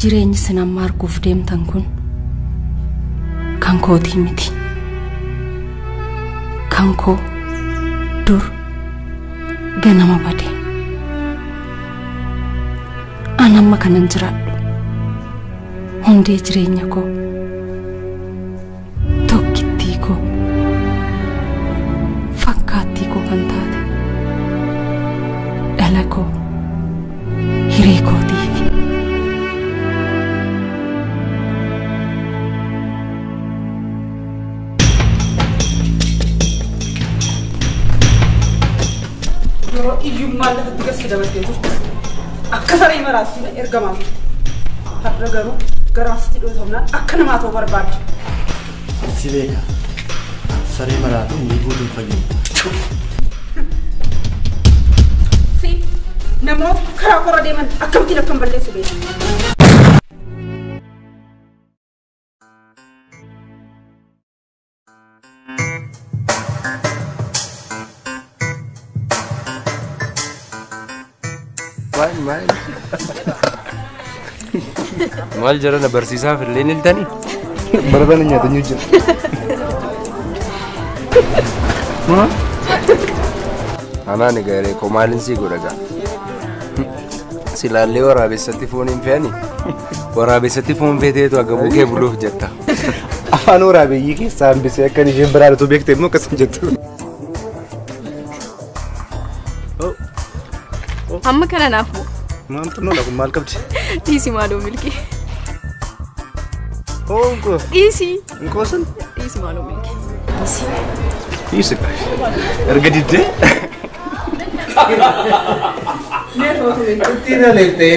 jireenyi sinan marguuf deemtan kun kan kootii miti. Kan koo dur ganama bade. Anamma kanan jiraadhu. Hundee jireenya koo. Tokkittii koo. Fakkaattii koo kan taate. Dhala koo. Hiree kootiifi. Iyyummaa lafatti gasfidamattee turte akka saree maraatti ergamaa har'a garuu garaasitti dhootamnaan akka namaa ta'uu barbaadde. Si beeka saree maraatu inni guutuun fayyadu. Si namoota karaa korra deeman akkamittiin akkam balleessu beeku. Maal jarana barsiisaaf illee ni iltanii? Baratanii nyaatanii jiru. Anaan egaa koo maaliin sii godhagaa? Silaallee waraabessatti foon hin fe'anii? Waraabessatti foon feeteetu akka bukkee buluuf jetta. Afaan waraabeeyyii keessaa hambisee akka isheen biraadhatu beekte immoo akkasuma jettu. Amma kana naafu. Maantu nola kun maal qabdi? Dhiisi maaloo milki. Onko. Dhiisi. Nkoosan? Dhiisi maaloo milki. Dhiisi. Dhiisi kai. Erga diddee? Tina leeftee.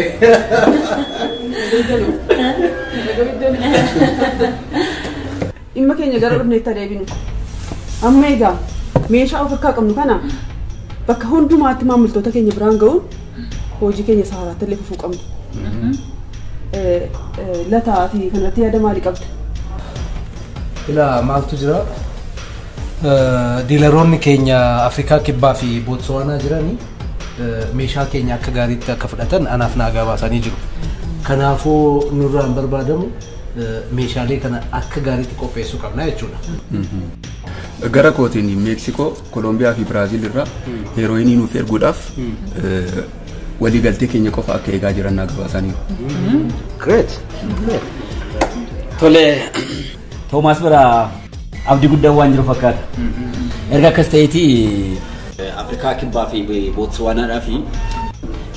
Dhimma keenya gara dhufneetti adeebinu. Amma egaa meeshaa of akka qabnu kana bakka hundumaatti maamiltoota keenya biraan ga'uun hojii keenya saaraatti illee fufuu qabnu. Lataati kanatti yaada maalii qabda? Ilaa maaltu jira? Diilaroonni keenya Afrikaa Kibbaa fi Bootsuwaanaa jiranii meeshaa keenya akka gaariitti akka fudhatan anaaf naagaa baasanii jiru. Kanaafuu nurraan barbaadamu meeshaalee kana akka gaariitti qopheessuu qabna jechuudha. Gara kootiin Meeksikoo, Kolombiyaa fi Biraazil irraa heerooyinii nuuf erguudhaaf waliigaltee keenya qofa akka eegaa jiran naagaa baasanii. Great. Tole Toomaas bira abdii guddaa waan jiru fakkaata. Erga akkas ta'eeti Afrikaa Kibbaa fi Bootsuwaanaadhaa fi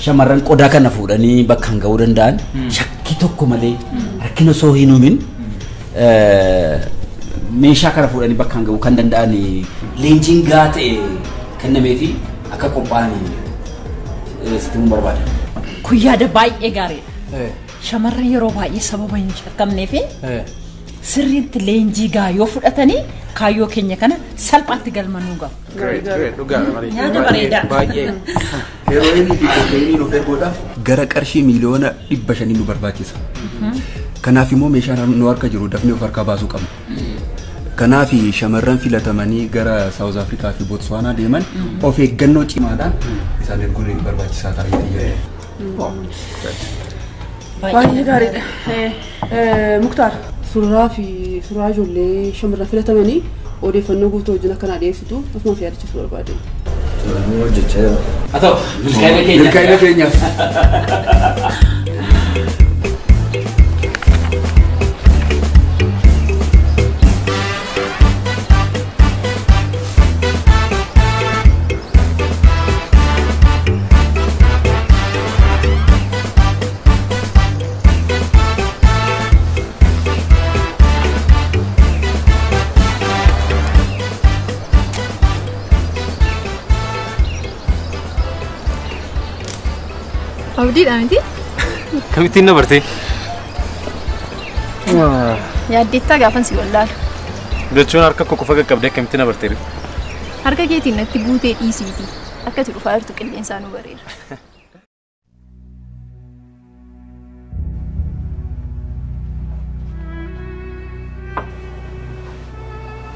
shamarran qodaa kana fuudhanii bakka hin ga'uu danda'an shakkii tokko malee rakkina osoo hin uumin meeshaa kana fuudhanii bakka hin ga'uu kan danda'an leenjiin gahaa ta'e kennameefi akka qophaa'anii sitti mun barbaada. Kun yaada baay'ee gaariidha. Shamarran yeroo baay'ee sababa hin shakkamneefi sirriitti leenjii gahaa yoo fudhatanii kaayyoo keenya kana salphaatti galmanuu gahu. Yaada bareedaa. Baay'ee. Heerooyinii fi kookeenii nuuf erguudhaaf gara qarshii miliyoona 500 nu barbaachisa. Kanaaf immoo meeshaan nu harka jiru dafnee of harkaa baasuu qabna. Kanaaf shamarran filatamanii gara South Africa fi Botswana deeman of eeggannoo cimaadhaan isaan erguun barbaachisaa ta'ee baay'ee gaariidha. Muktaar suuraa fi suuraa ijoollee shamarran filatamanii odeeffannoo guutuu wajjin akkanaa dhiyeessitu akkuma yaadachiisuu barbaade. Haa ta'u milkaa'ina keenyaaf. Abdiidha miti? Kamittiin na bartee? Yaaddeettaa gaafan si wallaala. Jechuun harka koo qofa qaqqabdee kamittiin na bartee? Harka keetiin natti buutee dhiisiiti. Akkati dhufaa jirtu qilleensaa nu bareera.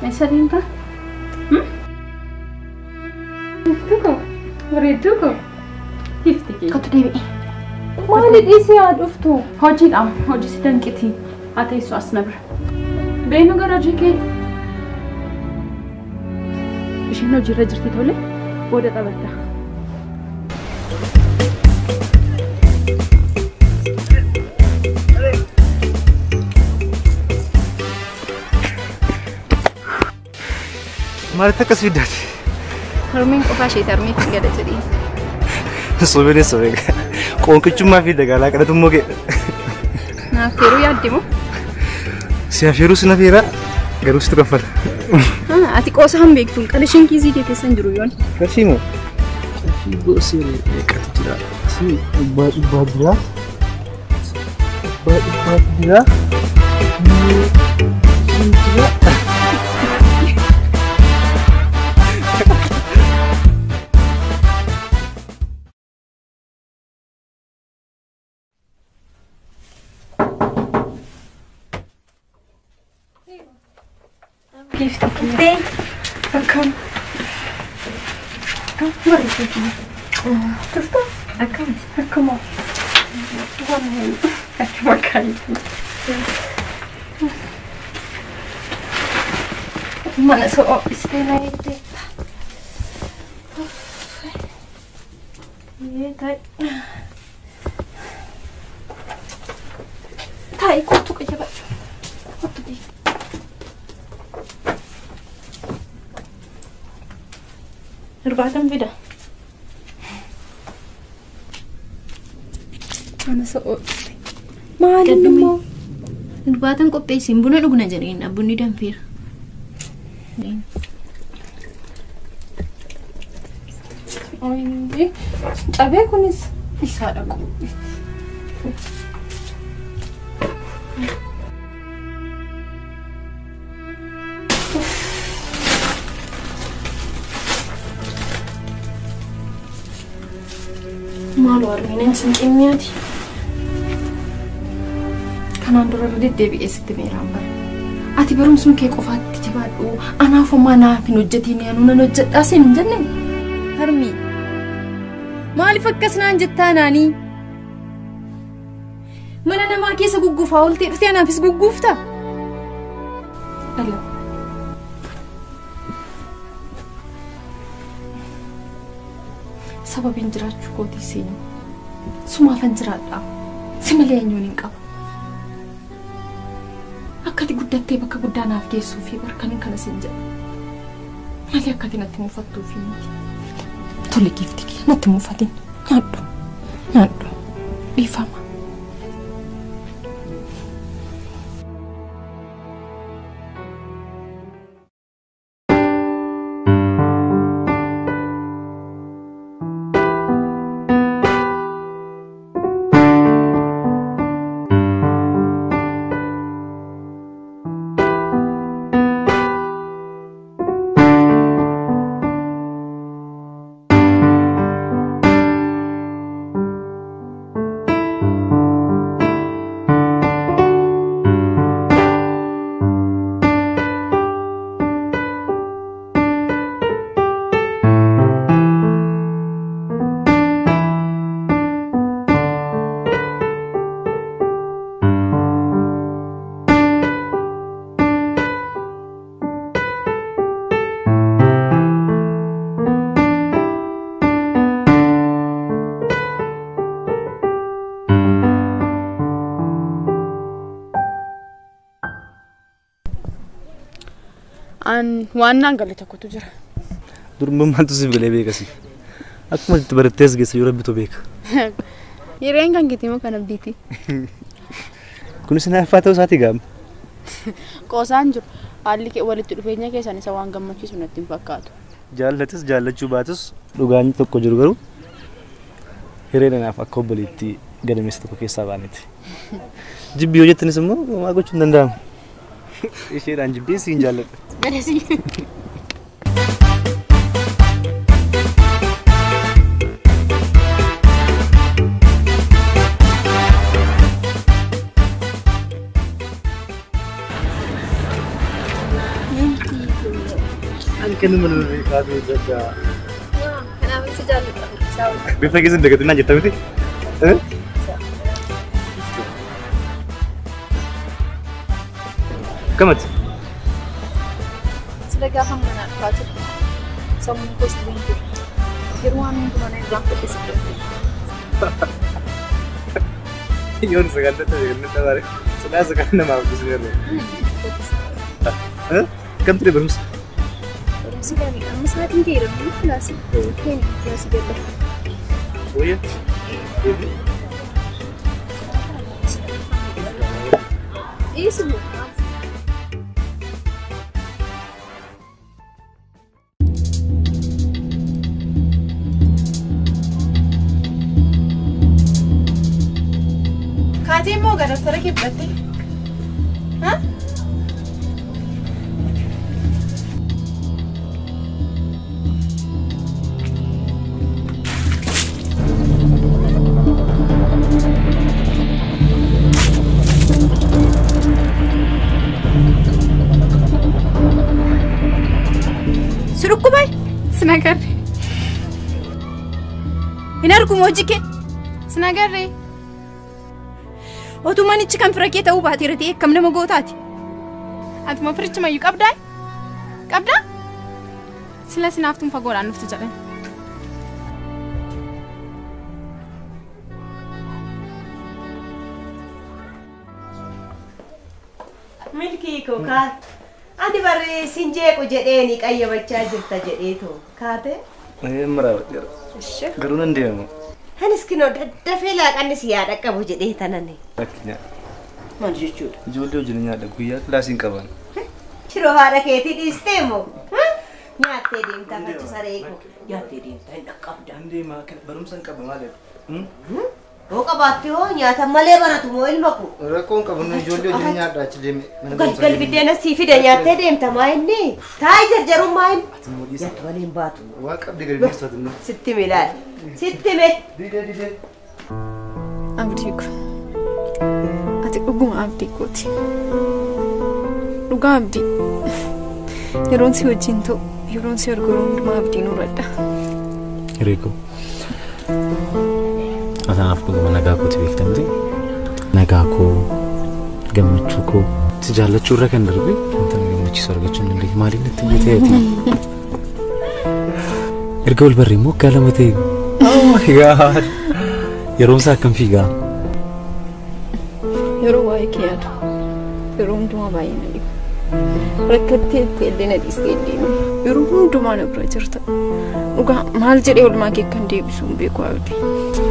Eessa deemta? Bareedduu koo. Hifti kee. Kottu deebi'e. Maali dhiisee haa dhuftu? Hojiidhaam hojii si danqiti. Haa teessu as na bira. Beenu gara hojii kee. Isheen hojiirra jirti tole booda taphatta. Maaliif akkas fiddaati? Harmeen qofaa ishee tarmee kan gada jedhee. Sobeenee sobee qoonqichummaa fi dagaalaa kadhatummoo kee. Naaf yeroo yaaddimu. Si afeeruu si nafeera garuu situ kaffala. Ati qoosa han beektuun qalashiin kiisii kee keessan jiru yoon. Qarshii moo? Qarshii goosee meeqatu jira? Si dhibbaa jira. Dhibbaa jira. Come. What is it? Come on. What kind? Mana so stay like that. Yeah, that. Tai ko tu kaya ba? What to do? Irbaatan fida. Mana so maali mo? Irbaatan qopheessin buna dhugna jedheen bunni danfiira. Oyi, cabee kunis isaa dhaqu. Malu arginin sinqimmiyaati. Kanaan dura deddeebi'ee sitti meeraan ati barumsuun kee qofaatti jabaadhu. Anaaf homaa naaf hin hojjetiin yaanu nan hojjedhaa siin hin jenne. Harmi maaliif akkas naan jettaa naanii? Mana namaa keessa gugguufaa ooltee dhuftee anaafis gugguufta? Alla. Sababiin jiraachuu kootii seenu sumaafan jiraadhaa si malee eenyuun hin qaba. Akkati guddattee bakka guddaa naaf geessuu fi barkaniin kana sin jedha malee akkati natti muufattuu fi miti. Tole giifti kee natti muufatin nyaadhu dhiifama. waan galata kutu jira. Durummaan tu siif galee beekasi. Akkuma itti barattees geessa yoo rabbitu beeka. Yereen kan gitimoo kan abdiiti. Kunis naafaa ta'uu isaati gaama. Qoosaan jiru. Haalli walitti dhufeenya keessan isa waan gammachiisu natti hin fakkaatu. Jaallatis jaallachuu baatus dhugaan tokko jiru garuu hireen naaf akka obboleetti gadameessa tokko keessaa baaneti. Jibbii yoo jettanis immoo maa gochuu hin danda'amu. Isheedhaan jibbii siin jaalladha. Galasi. Anche non me lo ricordo già. Kenapa sih jalan? Biasa gitu deketin aja tapi كمت سلقا هم من الفاتر سمون كوس بنتر يروان من كمان يروان في السبب يون سكالة تبارك سلا سكالة ما بيصير ها كم تري برمس برمس كامي أنا مساعد كثير من كلاسي كين كلاسي جدا ويا إيه سمو كاتي مو قرر ترى كيف بدي ها سرقوا باي سناقر هناركم وجهك سناقر وتماني تكن فرقية أو باتيرتي كم نما قوتاتي أنت ما فرقت ما يقبض قبض سلاسي نافتم فقول عن نفتو جلن ملكي كوكا أنت بري سنجيك وجديني كأي بتشاجر تجديتو كاتة إيه مرة قرون عندي هنس كنو دفيلا كأني سيارة كابو جديه تناني لكن ما جيشود جولي وجلني هذا كويا كلاسين كمان شلو هذا كيتي ديستيمو نياتي ديم تاكتو سريكو نياتي ديم تاين كابدا عندي ما كان برمسن كابا مالك هو كباتي هو نياتا مالي براتو مو المكو ركون كابون جولي وجلني هذا تجلي قال بدينا سيفي ده نياتي ديم تمايني تاي جرجرو ماين ياتوالين باتو واقف دقيقة نستخدمه ستي ميلاد ستي مي دي أبديك أتقوم أبديك وتي لقى أبدي يرون سيو جنتو يرون سيو القرون ما أبدي نوردا ريكو أنا أفكر من نجاكو تبيك تمدي نجاكو جمتشوكو تجعل تشورا كندربي أنت جمتشي سرقة شنو اللي مالي نتيجتي إرجول بري مو كلامتي Oh my god يروم ساكن فيها يروم وايكيات يروم دوما باينة ركضتي تيلنا ديستيلين يروم دوما نبرجرتا وقا مال جري ولا ما كان دي بسوم بيكو أبدي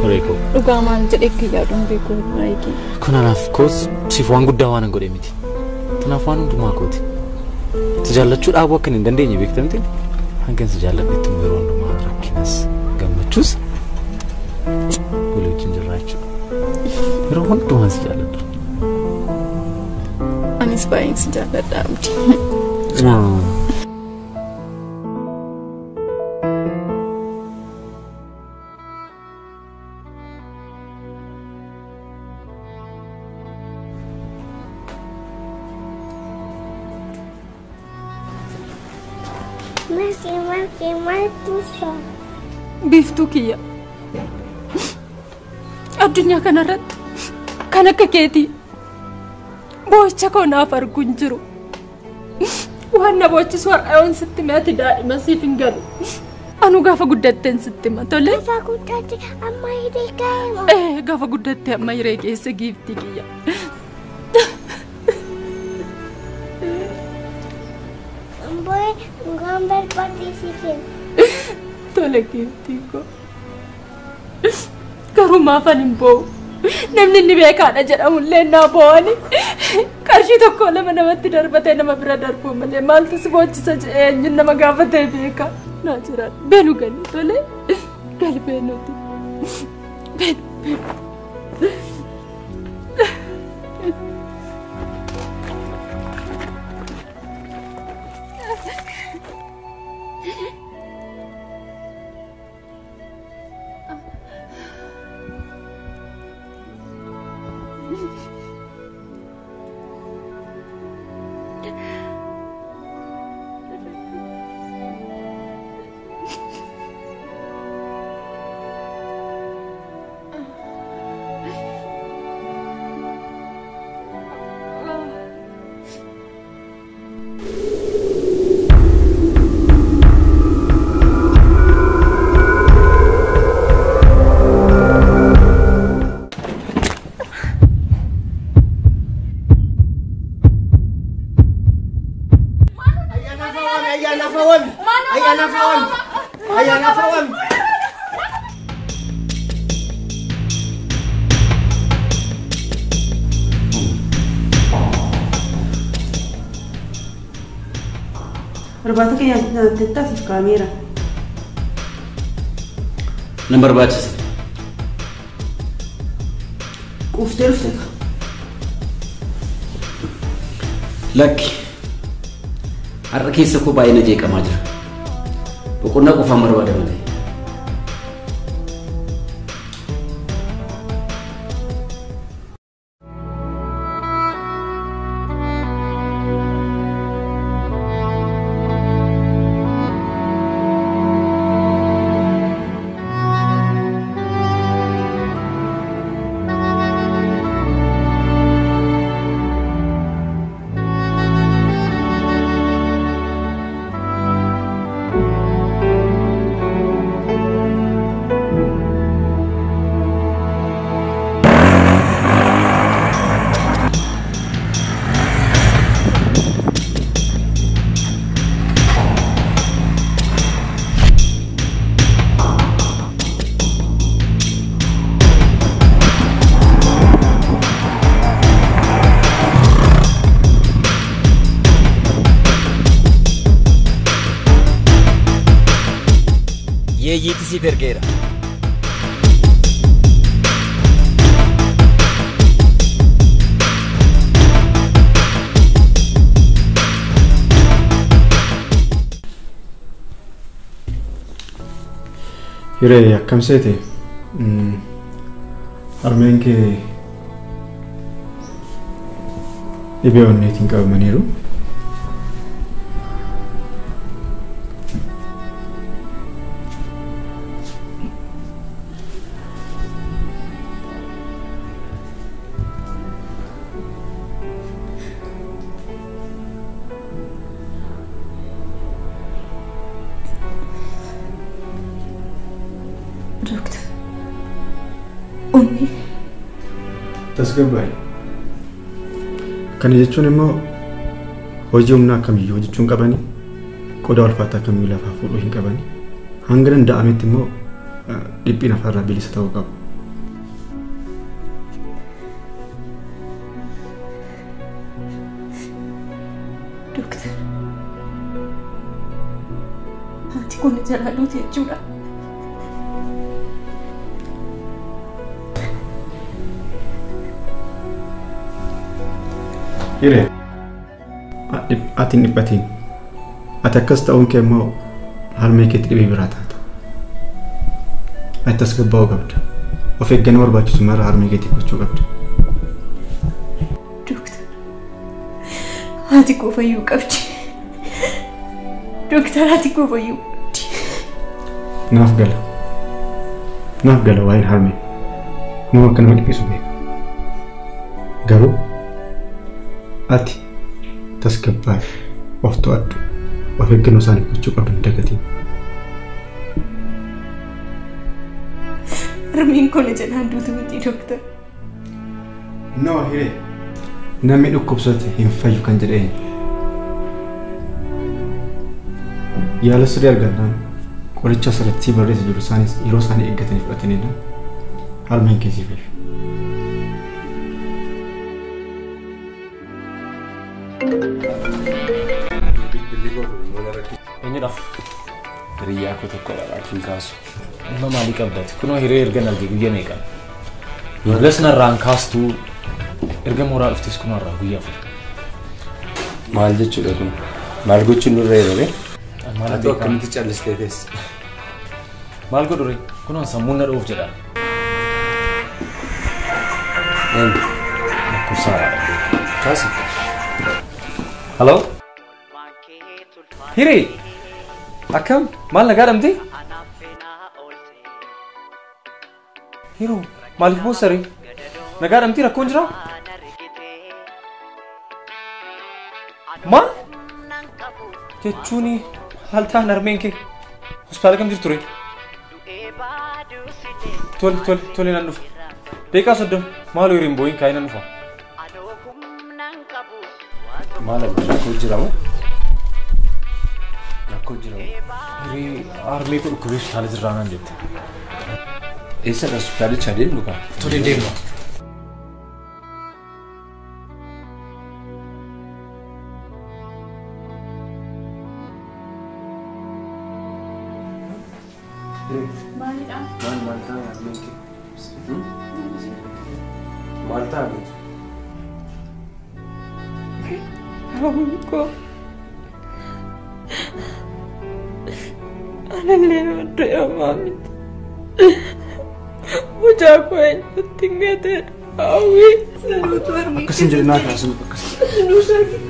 ريكو وقا مال جري كيادون بيكو وايكي كنا نافكوس سيفوان قد دوانا قولي ميتي تنافوان دوما كوتي سجالة شو أبوك كن دنديني بيك تمتين هنكن سجالة بيتم يروم دوما ركيناس جمتشوس قولي جنجر رايتشو يروم دوما سجالة أنا سباين سجالة دامتي بيفتوكيا الدنيا كان رد كان ككيتي بوشة كنا فرقون جرو وهنا بوشة سوار أيون ستمات دائما سيفنجلو أنا قافة قدرتين ستمات تولي قافة قدرتي أما يريكاي إيه قافة قدرتي أما يريكاي سجيبتي كيا Boy, gambar participant. Tolong kitiku. Karuma fanimbo. Namni ni beekan aja namulle na booni. Kashi tokko lama namatti darbate nama bira darbu malee maaltu si boocisa eenyuun nama gaafatee beeka. Naa jira beenu gali tole gali beenuti. Beenu. ayyaana fawwaami. Barbaata keenya tettaasiif kaameera. Nan barbaachisa. Quuftee dhuftee. Lakki. Har'a keessa koo baay'ee na jeeqamaa jira. Boqonnaa qofaan barbaada malee. Yeeyiiti siif ergeera. Hiree akkam seete? Harmeen kee dhibee onneetiin qabamaniiru. Tasgabbaa'e. Kana jechuun immoo hojii humnaa akkamiyyuu hojjechuun qabanii qodaa ulfaataa akkamiyyuu lafaa fuudhuu hin qabanii hanga danda'ametti immoo dhiphina afaarraa bilisa ta'uu qabu. Doktor, haati kun jalaa duute jechuudha. Hiree, ati hin dhiphatiin. Ati akkas ta'uun kee immoo harmee keetti dhibee biraa taata. Ati tasgabbaa'uu qabda. Of eeggannoo barbaachisu mara harmee keetti gochuu qabda. Doktor, haati koo fayyuu qabdi. Doktor, haati koo fayyuu qabdi. Naaf gala waa'een harmee. Nama akka nama dhiphisu beeka. Garuu ati tasgabbaa'i of to'adhu. Of eeggannoo isaaniif gochuu qabdu hin dagatiin. Harmeen koo na jalaan duutu miti doktor. No, Hiree. Namni dhukkubsate hin fayyu kan jedheen. Yaala sirrii argannaan qoricha asirratti barreessa jiru isaanis yeroo isaanii eeggatanii fudhatanidha. Harmeen keessii fayyu. Eenyudha? Hiriyaa koo tokko laakiin kaasu. Ilma maalii qabdati? Kunoo hiree erga nalgee guyyaa meeqa? Bilas narraan kaastuu erga mooraa dhuftes kunoo irraa guyyaa afur. Maal jechuudha kun? Maal gochuun nurra yeroo ati akkamitti callistee teesse? Maal godhure? Kunoo sammuun na dhuuf jedha. Lakkoofsaadha. Kaasi. Hello? Hiree! Akkam? Maal nagaa dhamte? Hiroo, maaliif boosare? Nagaa dhamte rakkoon jira? Maal? Jechuuni haal ta'an harmeen kee hospitaala kam jirtu ture? Tole nan dhufa. Deeqaa 30 maal hiriin booyin kaa'ee nan dhufa. Maal rakkoo jira moo? Tokko jira. Hiree armee kun dhukkubee hospitaala jirraanaan jette. Eessa hospitaalicha adeemnu kaa? Tole deemna. Malta Aku Analin untuk yang mami Ucap aku yang tinggal dan Awi Selalu tuan Aku sendiri nak langsung Aduh sakit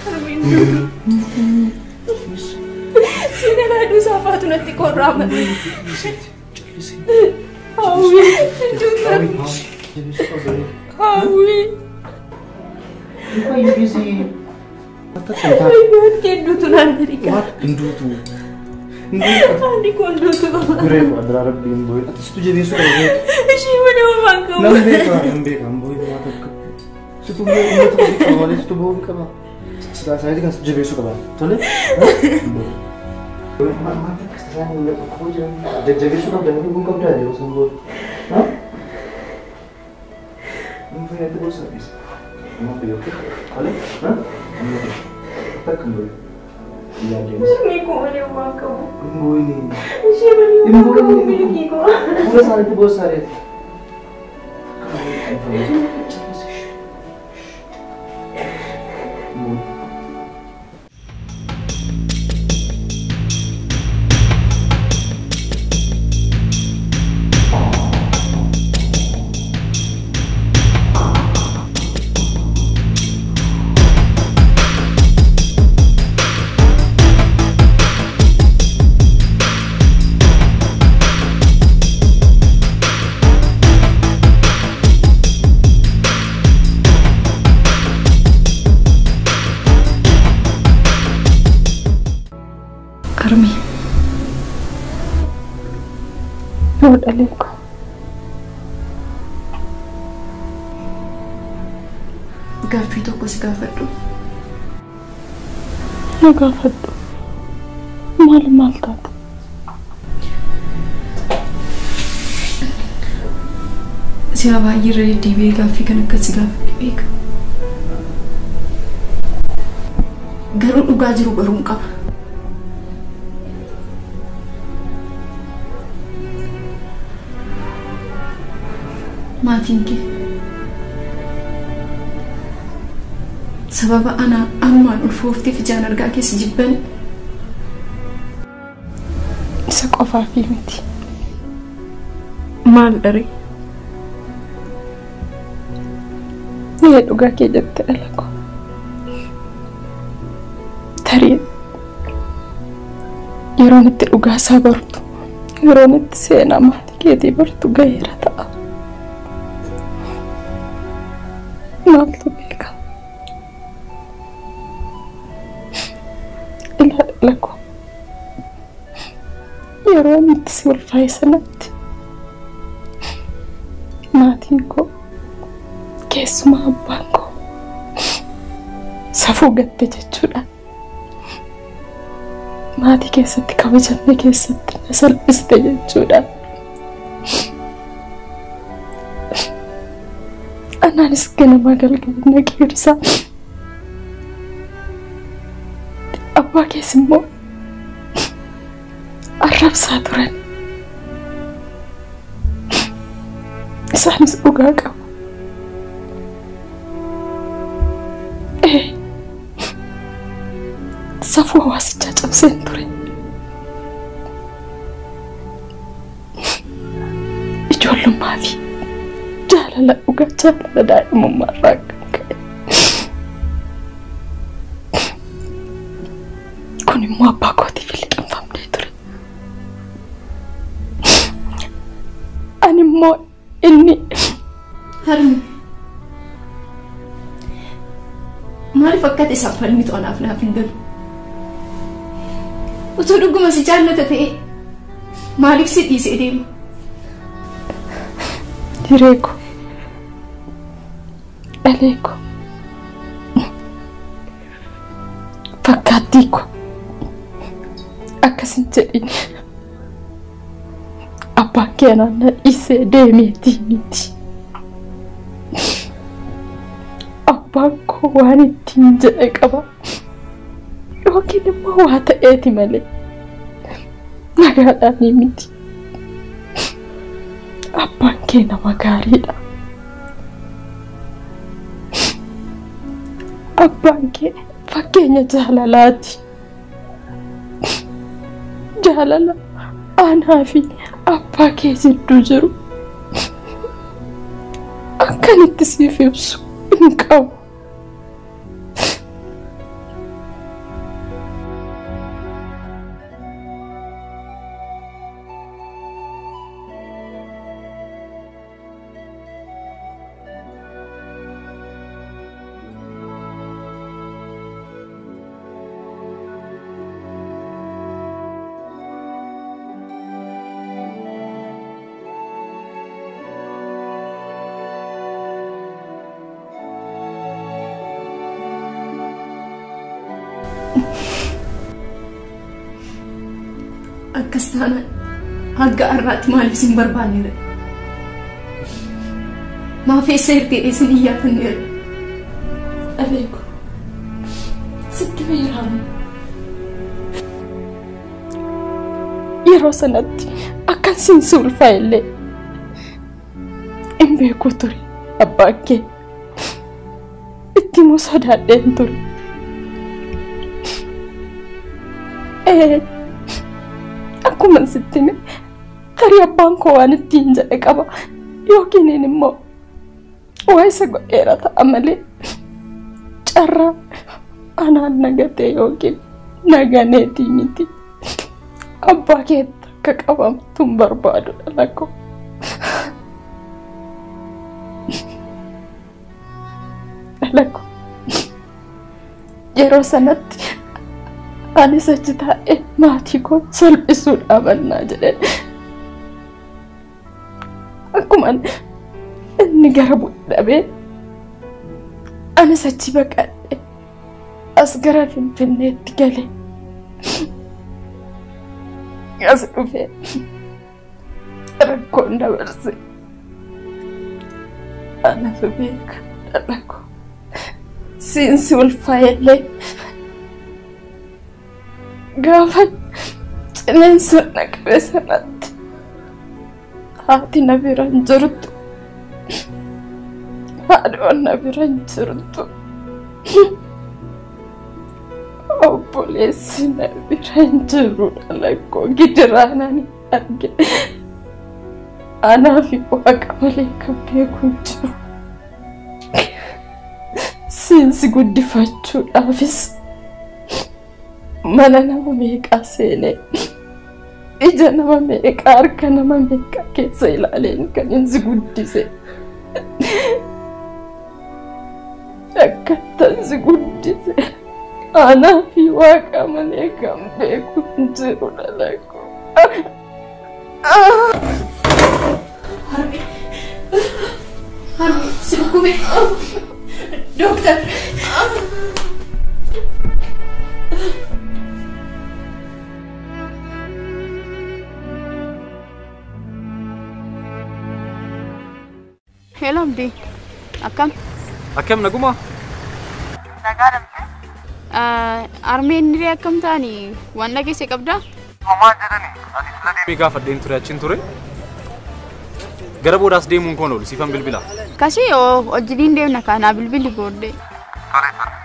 Armin dulu Sini lah aduh sahabat tu nanti korang Awi Juga Awi Kau ini busy. Awi kendu tu nanti kan Kendu tu. Andi kendu tu Gure ko andra rab bin boy. Atas tu jadi suka boy. Siapa nama bangku Nambe ka boy mata ka. Situ boy mata ka kawali situ boy ka ba. Saya kan jadi suka ba. Tole? Mata ka sekarang ni aku jangan jadi suka dan aku bukan dah dia sembuh. Ha? Mungkin itu bos habis. Mau pergi okey? Boleh? Ha? Tak kembali. Iya dia. Armin ko boleh bangku Tunggu ini. Siapa nama bangku miliki ko Bukan salah itu bos saya. Armi Lord Aliko Gaaffii tokko si gaafadhu Na gaafadhu Maal taate Siyaa baay'ee irra deddeebi'ee gaaffii kan akka si gaafadhe beeka Garuu dhugaa jiru baruun qaba Maatiin kee sababa anumaan ulfoofteef ijaan argaa keessa jibban isa qofaafii miti maal dharee Ni dhugaa kee jette dhalako tarii yeroon itti dhugaa isaa bartu yeroon itti seenaa maatii keetii bartu gaheera ta'a Maaltu beeka Ilaalako yeroo itti si ulfaa'e sanatti maatiin koo keessumaa abbaan koo safuu gatte jechuudha maatii keessatti kabajamne keessatti na salphiste jechuudha Anaanis ganama galgalna keessa abbaa kees immoo arrabsaa turan isaanis dhugaa qabu safuu hawaasichaa cabseen ture ijoollummaa fi jaalala dhugaa jaalala daa'imummaa irraa kan ka'e kun immoo abbaa kootiif liqinfamnee ture ani immoo inni harmi maaliif akkati isaa falmitu anaaf naaf hin galu utuu dhuguma si jaallata ta'e maaliif si dhiisee deema Direko Aleko Fakkaattiiko akkasin jedhin abbaan kee naanna dhiisee deemeetii miti. Abbaan koo waan ittiin jedhe qaba yookiin immoo waa ta'eeti malee nagaadhaanii miti. Abbaan kee nama gaariidha. Abbaan kee fakkeenya jaalalaati. Jaalala anaa fi abbaa kee jidduu jiru akkanitti siif ibsu hin qabu. Akkasana hagga arraati maaliif isin barbaannedha? Maaf eessa hirtee isin iyyaafanneera? Abeeku sitti beeramu. Yeroo sanatti akkan siinsi ulfaa illee hin beeku ture abbaan kee. Itti immoo sodaadheen ture. Akkuma sittime tarii abbaan koo waan ittiin jedhe qaba yookiin immoo waa isa godheera ta'a malee carraa anaan nagatee yookiin naganeetii miti. Abbaa keetti akka qabamtu hin barbaadu dhala koo. Dhala koo yeroo sanatti anis achi taa'ee maatii koo salphisuudhaaf mannaa jedhe. Akkuma inni gara bu'ee anis achi baqadhe as gara Finfinneetti galee as dhufee rakkoon dabarse. Anatu beeka dhala koo siinsi ulfaa'ellee gaafa cineensa naqabe sanatti haati na bira hin jirtu. Haadhoon na bira hin jirtu. Obboleessi na bira hin jiru dhala koo gidiraanaan arge. Anaa fi waaqa malee kan beeku hin jiru. Siinsi guddifachuudhaafis mana nama meeqaa seenee ija nama meeqaa harka nama meeqaa keessa ilaaleen kan inni guddise. Akkaataa inni guddise anaa fi waaqa malee kan beeku hin jiru dhala koo. Harmi si dhukkube. Doktor. Hello, Abdi. Akkam? Akkam naguma? Nagaa damte? Armeen niree akkam ta'ani? Waan dhageesse qabdaa? Homaa jedhani. Ati sila deemee gaafadheen ture achiin ture. Gara boodaas deemuun koon oolu siifan bilbila. Kasii hojiin deemna kaanaa bilbilli booddee. Tole tole.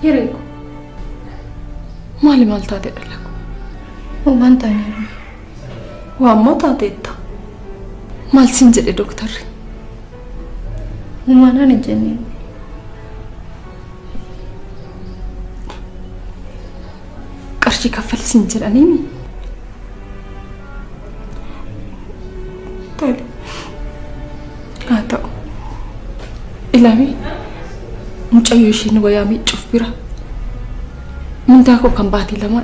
Hireko. Maali maal taate dhala koo? Homaan taane. Waan moo taateetta? Maal siin jedhe doktarri? Homaanaan hin jenneen. Qarshii kaffali siin jedhaniimi? Tole. Haa ta'u. Ilaami. Mucayyoo ishiin wayaa miiccuuf bira. mudaa koo kan baate lama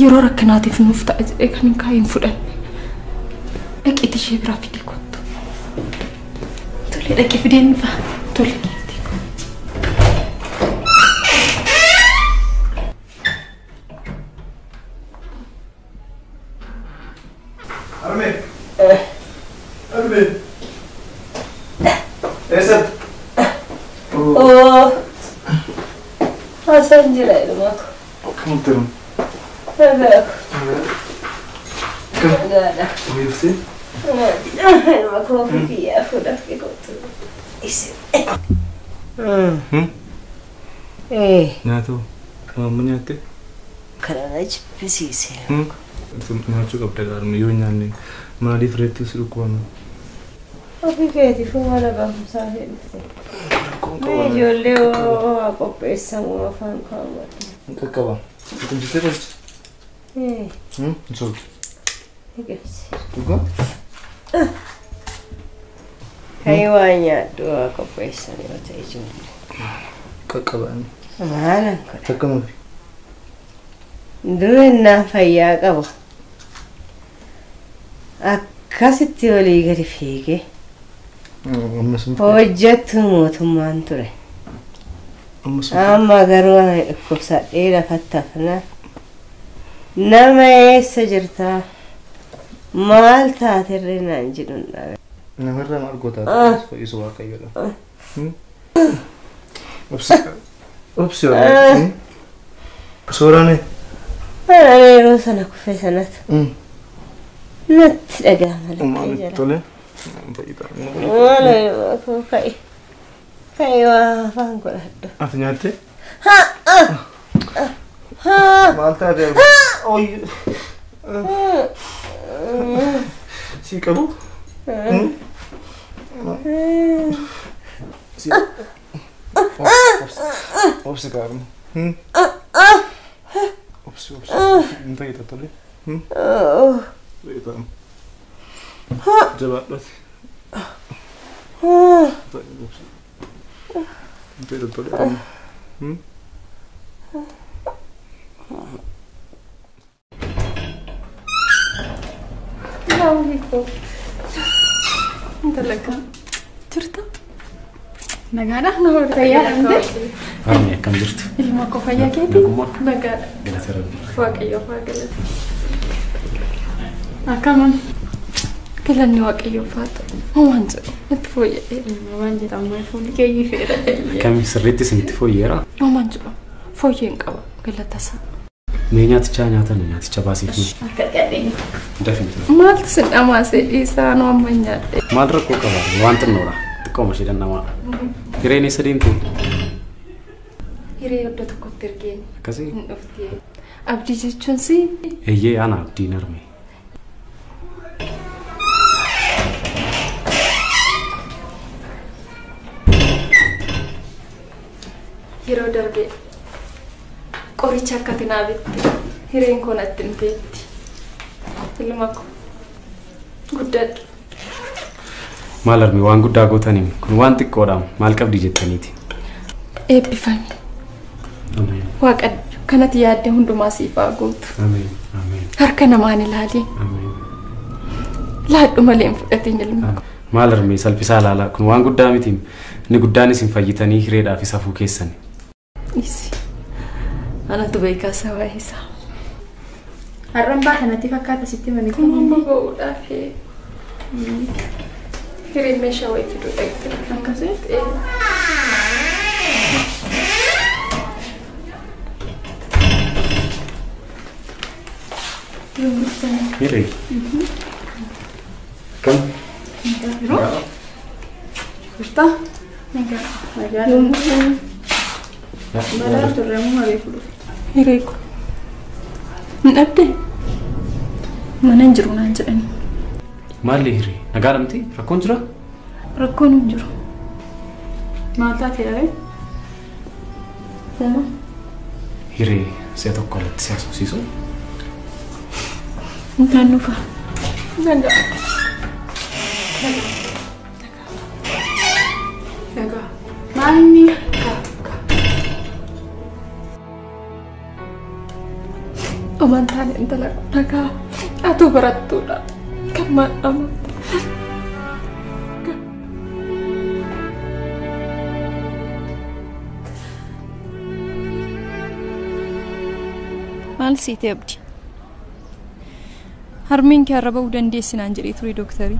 yeroo rakkinaatiif nuuf ta'a jedhee kan hin kaayin fudhanne. Dhaqeeti ishee biraa fidee kottu. Tole dhaqee fideen fa'a. Tole. Arme. Esat. Oh. Hasan jira ilmaku. Kamu turun. Enggak. Enggak ada. Mau sih? Ilmaku iya aku udah ikut tuh. Isi. Nah tuh, mamanya tuh. Karena cepet sih. Nah cukup dekat miyunya nih. Mana diferensi suruhku Oke, di mana bang Sahil? Jolio apa pesa mau Afaan kamu? Kakak bang, itu bisa kan? Coba. Juga? Kayaknya dua apa pesa nih waktu itu. Kakak bang. Mana? Kakak mau? Dulu nafa ya kamu. Akkasitti walii gadi fiigee hojjettu mootummaan ture. Amma garuu ani dhukkubsadhee lafatti hafnaan nama eessa jirtaa maal taaterree naan jedhuun dhabe. Namarraa maal gootaa isu waaqayyoodha. Obsi waaqayyo. Sooraan yeroo sana kufe sanatu. Natti dhagahama lakkee jira. Tole. Maala yoo ka'e. Ka'e waa afaan godhadhu. Ati nyaatte? Haa. Maal taate? Oyyu. Si qabu? Si. Obsi qabu. Obsi. Nta ita tole. Itu. Coba berarti. Itu tole. Assalamualaikum. Entah cerita. Nagara no kaya ande. Arme kan jirtu. Ilma ko faya keti. Nagara. Gala sarabbi. Waaqayyo faagala. Akaman. Kelanni waaqayyo faata. Waan jedhu itti fooyya'ee. Waan jedhamu fuulli keeyyii feera. Kami sirriitti isinitti fooyyeera? Waan jedhu fooyyeen qaba galatasaa. Mee nyaaticha nyaatan nyaaticha baasiifni. Akka gadheen. Dafintu. Maaltu sin dhamaase isaa nu amma nyaadhe. Maal rakkoo qaba? Waan xinnoodha. Xiqqooma ishee dannamaa. Hireen eessa deemtu? Hiree iddoo tokkotti ergeen. Akkasii? Hin dhuftee. Abdii jechuun si? Eeyyee ana abdiin arme. Yeroo darbee qoricha akka tinaabitti hireen koo natti hin teetti. Ilma koo guddadhu. Maal arme waan guddaa gootaniin kun waan xiqqoodha maal qabdi jettaniiti. Eebbifame. Ameen. Waaqa kanatti yaadde hundumaa siif haa guutu. Ameen. Ameen. Harka namaan ilaali. Ameen. Laadhu malee hin fudhatin ilma. Maal arme salphisaa ilaalaa kun waan guddaa miti. Inni guddaan isin fayyitanii hireedhaaf isa fuu keessan. Isi. Anatu beekaa sabaa isaa. Har'aan kanatti fakkaata sitti mani kun. Amma ba'uudhaaf hireen meeshaa wayii fiduu dhaqxe. Akkasitti. Hiree. Kam? Enggak. Gusta? Enggak. Balar turremu mari fulu. Hiree ko. Hin dhabde. Mana hin jiru naan jedhani. Maalli hiree? Nagaa dhamti? Rakkoon jira? Rakkoon hin jiru. Maal taate dhabee? Nama. Hiree si'a tokko alatti si haasofsiisu? Intaan nufa. Nagaa. Nagaa. Maalni? amantaan intala nagaa atu barattuudha kan maal amanta. Maal siitee abdi? Harmeen kee arraba u dandeessinaan jedhee ture dooktarii.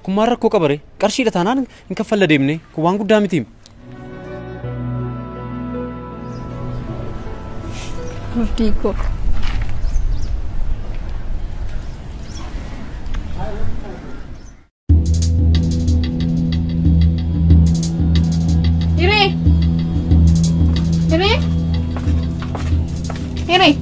Kun maal rakkoo qabare? Qarshiidha taanaan hin kaffalla deemne kun waan guddaa miti. Abdii koo. Hiri.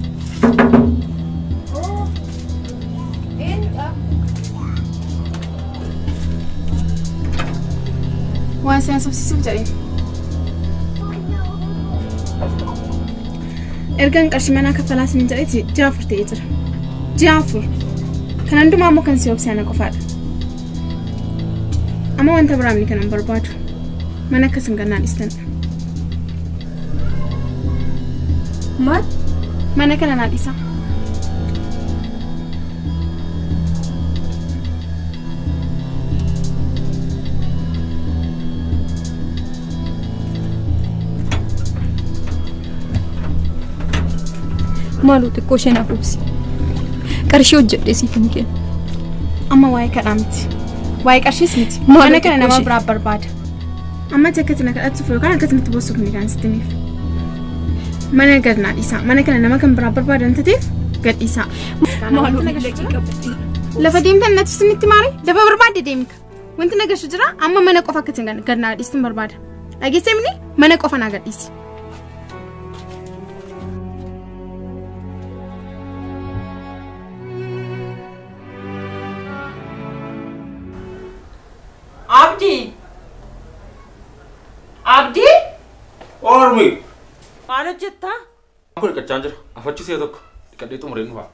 Waan seen subsisuuf jedhee. Ergaan qarshii manaa kaffalaa sin jedhee ji'a 4 ta'ee jira. Ji'a 4. Kan hundumaa immoo kan si obsaan qofaadha. Amma wanta biraamni kan hin barbaadu. Mana akkas hin gannaan dhistan. Maal? Mana kana naa dhisa. Maalu xiqqoo ishee naaf obsi. Qarshii hojjedhee siif hin kennu. Amma waa'ee kadhaa miti. Waa'ee qarshiis miti. Mana kana nama biraa barbaada. Amma akkatti na kadhachuuf yookaan akkatti bossuuf ni kan sitti miif. Mana gadnaa dhiisaa. Mana kana nama kan biraa barbaadan tateef gad dhiisaa. Maalu lakkii qabdi. Lafa deemtan natti sinitti maali? Lafa barbaadde deemika. Wanti nagashu jira amma mana qofa akkatti gadnaa dhiistin barbaada. Dhageessee mini mana qofa naa gad dhiisi. Abdi? Oromoo. Maal hojjettaa? Kun dhiqachaa jira. Afachisee tokko dhiqadhee xumuree nu ba'a.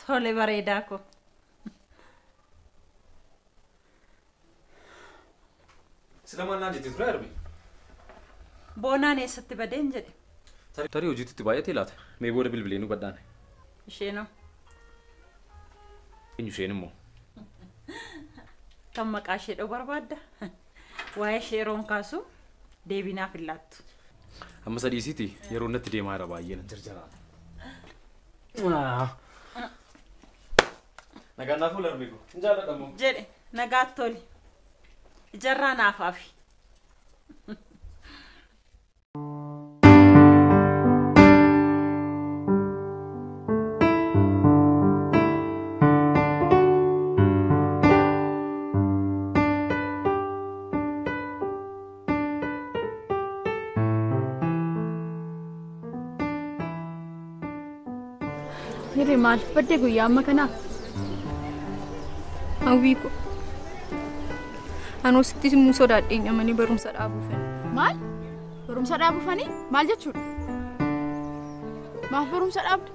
Tole bareedaa ko. Sila mannaa jettee ture armi. Boonaan eessatti badeen jedhe. Tarii hojiitti baay'atee laata. Mee booda bilbilee nu baddaane. Isheenoo. Eenyu isheen immoo? Kan maqaa ishee dhoo barbaadda. Waa'ee ishee yeroon kaasu deebinaaf hin laattu. Amma sadiisiiti yeroo natti deemaa jira baay'ee na jarjaraa. Nagaan naaf oola armi koo. Hin jaalladhamu. Jedhe nagaatti toli. Ijarraa naafaafi. Hiri maal badde guyyaa amma kanaaf? Hawwiiko. Anoo sittis immoo sodaadheen amanii barumsa dhaabuufani. Maal? Barumsa dhaabuufani? Maal jechuudha? Maaf barumsa dhaabdu?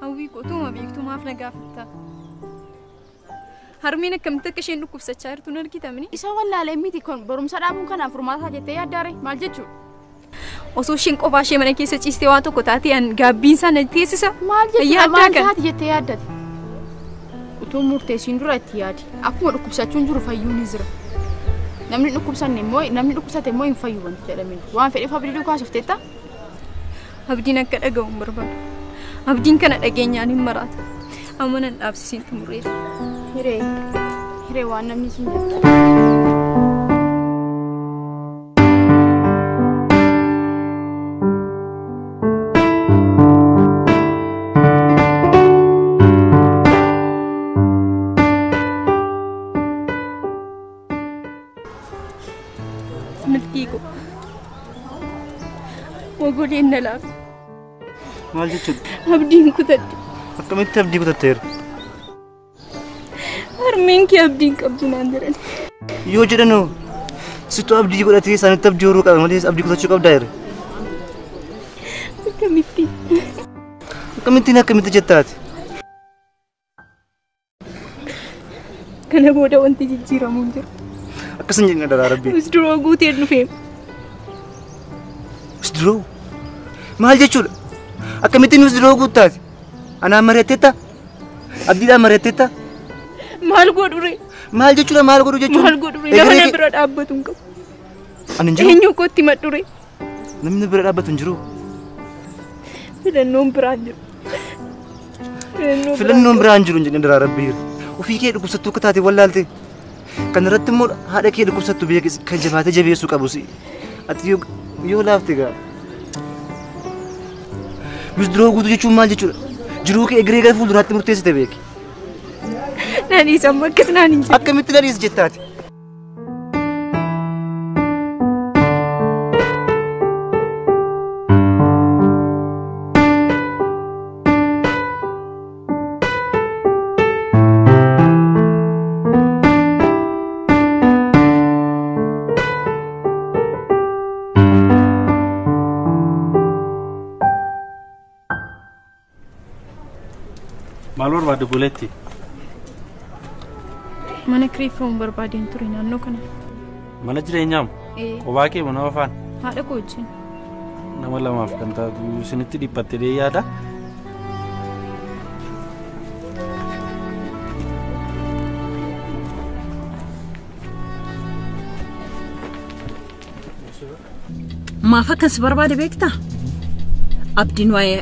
Hawwiiko tuuma beektu maaf na gaafatta? Harmeen akkamitti akka isheen dhukkubsachaa jirtu nan argitamni? Isa wallaalee miti kun barumsa dhaabuun kanaaf furmaataa jettee yaaddaare maal jechuudha? Osoo isheen qofaa ishee mana keessa ciistee waan tokko taatee gaabbiin isaa na teessisa. Maal jechuudha? Maal taati jettee yaaddate? Utuu murteessiin dura itti yaadi. Akkuma dhukkubsachuun jiru fayyuun ni jira. Namni dhukkubsanne immoo namni dhukkubsate immoo hin fayyu wanti jedhamin. Waan fedheef abdii dhukaasufteetta? Abdiin akka dhaga'u hin barbaadu. Abdiin kana dhageenyaan hin maraata. Amma nan dhaabsisiin xumureera. Hiree waan namni siin jedhu. Goleen na laaf. Maal jechuudha? Abdiin kutadhe. Akkamitti abdii kutatteera? Harmeen kee abdiin qabdu naan jedhan. Yoo jedhanoo situ abdii godhatee isaanitti abdii horuu qaba malee abdii kutachuu qabdaa jira. Akkamitti? Akkamitti jettaati? Kana booda wanti jijjiiramuu hin jiru. Akkasin jedhina daraa rabbii. Usduroo guutee dhufee. Usduroo? Maal jechuudha? akkamitti nus diroo guuttaati anaan mari'atteetta abdiidhaan mari'atteetta maal godhure maal jechuudha maal godhu jechuudha maal godhure nama na bira dhaabbatu hin qabu ani hin jiru eenyu kootti madhure namni bira dhaabbatu hin jiru filannoon biraan jiru filannoon biraan jiru hin jedhin daraa rabbii ofii kee dhukkubsattuu akka taate wallaalte kan irratti immoo haadha kee dhukkubsattu beekis kan jabaatee jabeessuu qabus ati yoo laafte gaa nus diroo guutuu jechuun maal jechuudha jiruu kee egeree gara fuulduraatti murteessite beeki naniis amma akkas naan hin jedhu akkamitti naniis jettaati maal barbaadde buleetti mana kireeffamuun barbaadeen ture naannoo kana mana jireenyaam qobaa kee mana afaan haadha koo wajjin nama lamaaf kan taatu isinitti dhiphatte dee yaada maaf akkas barbaade beektaa abdiin waa'ee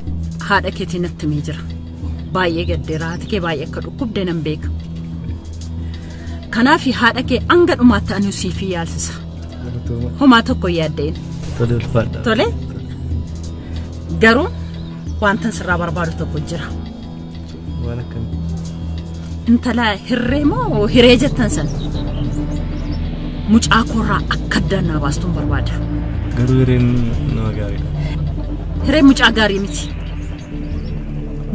haadha keetii natti himee jira baay'ee gaddeera haati kee baay'ee akka dhukkubde nan beeka kanaaf haadha kee hanga dhumaatti ani siif yaalsisa homaa tokko yaaddeen tole garuu wanta sirraa barbaadu tokko jira intala hirree moo hiree jettan san mucaa koorraa akka addaan baastuun barbaada garuu hireen nama gaarii hiree mucaa gaarii miti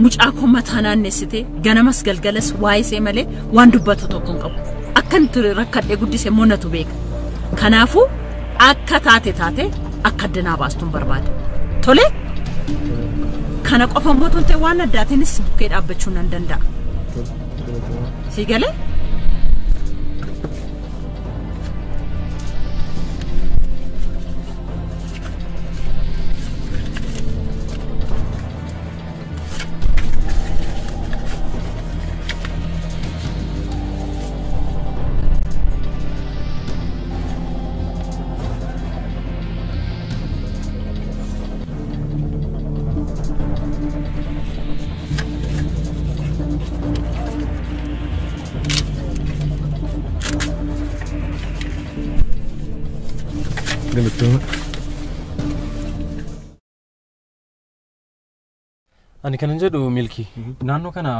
mucaa koo mataa naannessite ganamas galgalas waa'isee malee waan dubbatu tokko hin qabu akkan ture rakkadhee guddise monatu beeka kanaafuu akka taate akka addanaa baastuun barbaada tole kana qofa mootuun ta'e waan addaatiinis bukkee dhaabbachuu nan danda'a si galee ani kanan jedhu milki naannoo kana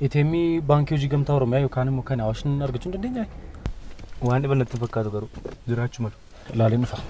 ATMii baankii hojii gamtaa Oromiyaa yookaan immoo kan Awaashin argachuu hin dandeenyaa waan dhibannatti fakkaatu garuu jiraachuu malu ilaaleen dhufa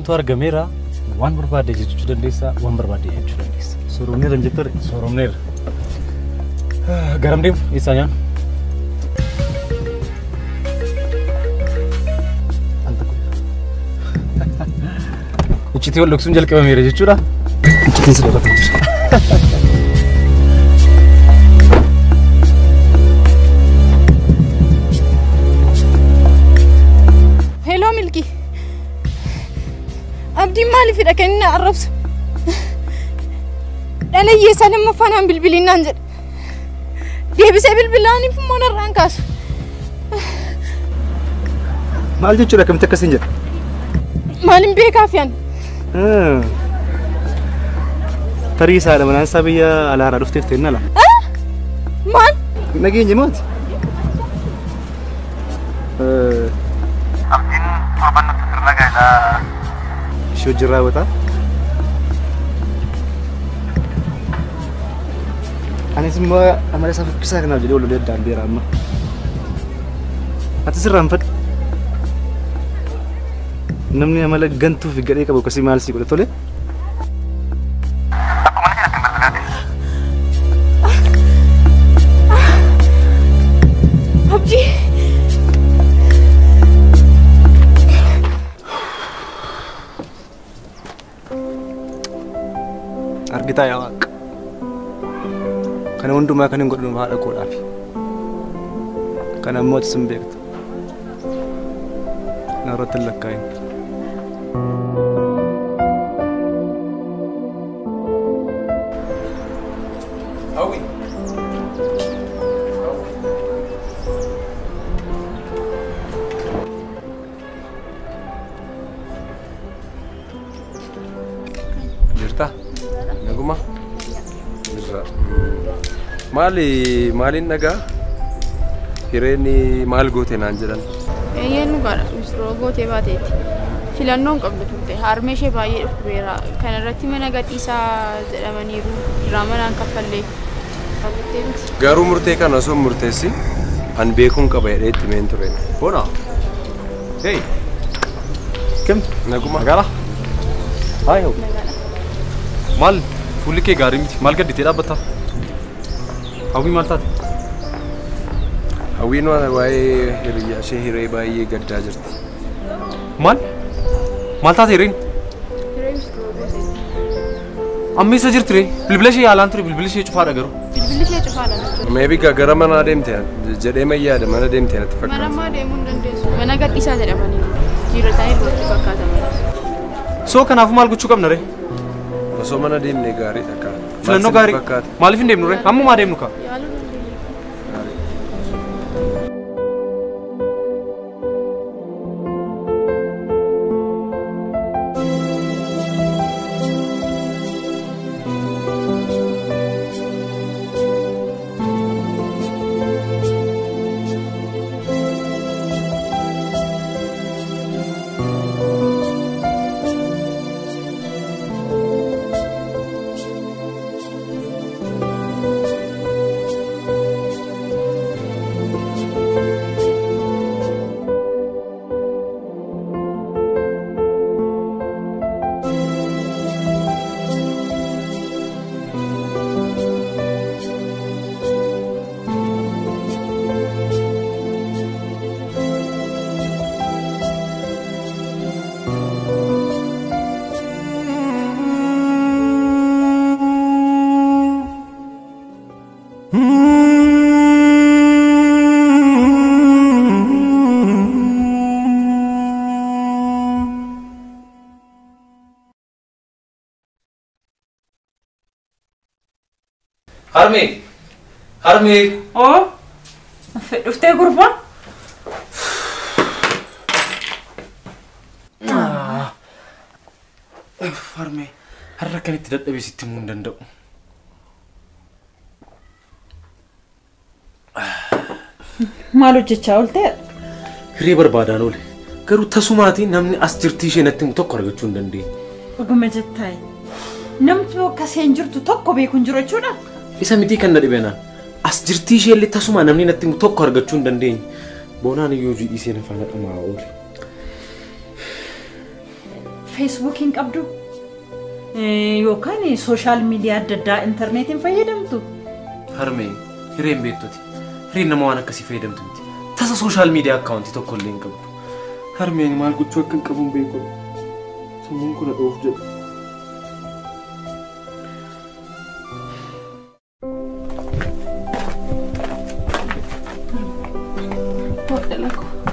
hundumtuu argameera. Waan barbaade jechuu dandeessa, waan barbaade jechuu dandeessa. Sooromneera jettore. Sooromneera. Garam deemu eessaa nyaan? Iccitii wal dhoksuun jalqabameera jechuudha. Iccitiin si dhokatan jira. Hello Milki. Abdiin maaliifidha kan inni arrabsu? Dhalayyee salam afaanaan bilbilinnaan jedha. Deebisee bilbilaaniif immoo narraan kaasu. Maal jechuudha akkamitti akkasiin jedha? Maalin beekaaf yaan? Tarii isaadha manaan isaa biyya alaaraa dhufteef ta'e nala. Maal? Nageenya maati? Abdiin torban nutti sirna gaa'elaa ishee wajjin raawwata. Anis immoo amala isaa fokkisaa kanaaf jedhee wal addaan beera amma. Ati sirraan fadhu. Namni amala gantuu fi gadhee qabu akkasii maal sii godhe tole? Akkuma ni jedhatti balbalate. Abdii. Argitaa yaa Waaqa. Kana hundumaa kan hin godhinu haadha koodhaafi. Kana ammoo ati sin beekta. Narratti hin lakkaa'in. Awi. Jirta? Naguma? Jirra. Maaliin nagaa? Hireeni maal goote naan jedhan? Eeyyeen dhugaadha. Misirroo gootee baateeti. Filannoon qabdu turte. Harmee ishee baay'ee dhukkubeera. Kana irratti mana gadhiisaa jedhamaniiru. Diraamanaan kaffallee. Garuu murtee kana osoo murteessi an beekuun qaba jedhee itti meen ture. Bona. Hey. Kim? Naguma. Nagara. Hayo. Maal fuulli kee gaarii miti. Maal gadditee dhaabbatta? Hawwii maal taate? Hawwiin waa'ee hiriyyaa ishee hiree baay'ee gaddaa jirti. Maal? Maal taate hireen? Amma isa jirti ree? Bilbila ishee yaalaan ture bilbila ishee cufaadha garuu. Bilbilli ishee cufaadha jechuudha. Meebii gara manaa deemte jedhee mayyaada mana deemte natti fakkaata. Mana ammaa deemuu hin dandeessu. Mana gadhiisaa jedhamanii jiirratanii irratti fakkaataman. Soo kanaafuu maal gochuu qabna ree? Osoo mana deemne gaariidha kaa. Filannoo gaarii. Maaliif hin deemnu ree? Ammumaa deemnu kaa. Harmee. Oh. Dhuftee gurbaa? Harmee. Har'a kan itti dadhabee sitti himuu hin danda'u. Maal hojjechaa ooltee? Hiree barbaadaan oole. Garuu tasumaatiin namni as jirtii ishee natti himu tokko argachuu hin dandeenye. Dhuguma jettaayi. Namni akka isheen jirtu tokko beeku hin jiru jechuudha? Isa mitii kan na dhibeenaan. As jirtii ishee illee tasuma namni natti himu tokko argachuu hin dandeenye. Boonaan iyyuu hojii dhiisee na faana dhamaa oole. feesbuukiin qabdu yookaan sooshaal miidiyaa adda addaa intarneetiin fayyadamtu. Harmee hireen beektuti. Hireen nama waan akkasii fayyadamtu miti. Tasa sooshaal miidiyaa akkaawuntii tokko illee hin qabdu. Harmeen maal gochuu akka hin qabuun beeku. Sammuun kun dhoof jedhu.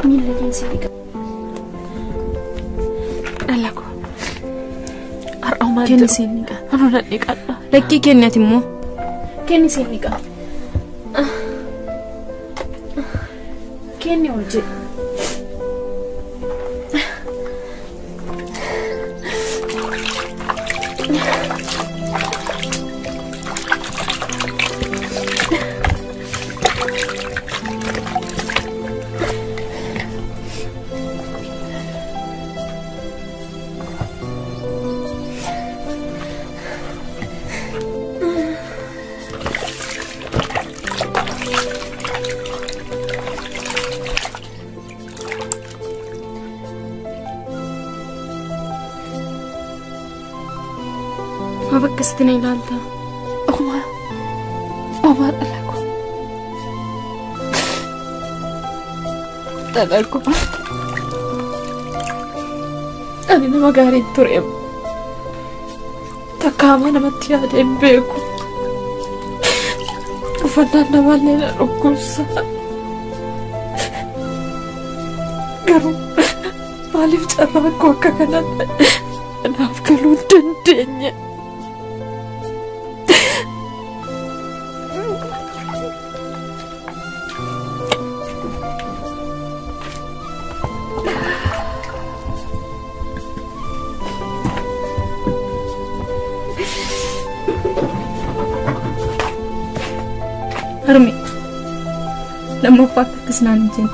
Mille jensi diga. Dalaku. Ar'auma kenni seenniqa. Anu nadhiqadha. Lakkii kenni ati immoo. Kenni seenniqa. Kenni ol jedhu. بكستني لالتا أما تلاكو أنا ما قاري تريم تكاما نمتي هذا بيكو وفنانا مالنا رقصة قرو مالي بتراك وكاكنا أنا أفكرون دندنيا Harmi, lama fakta kesenangan.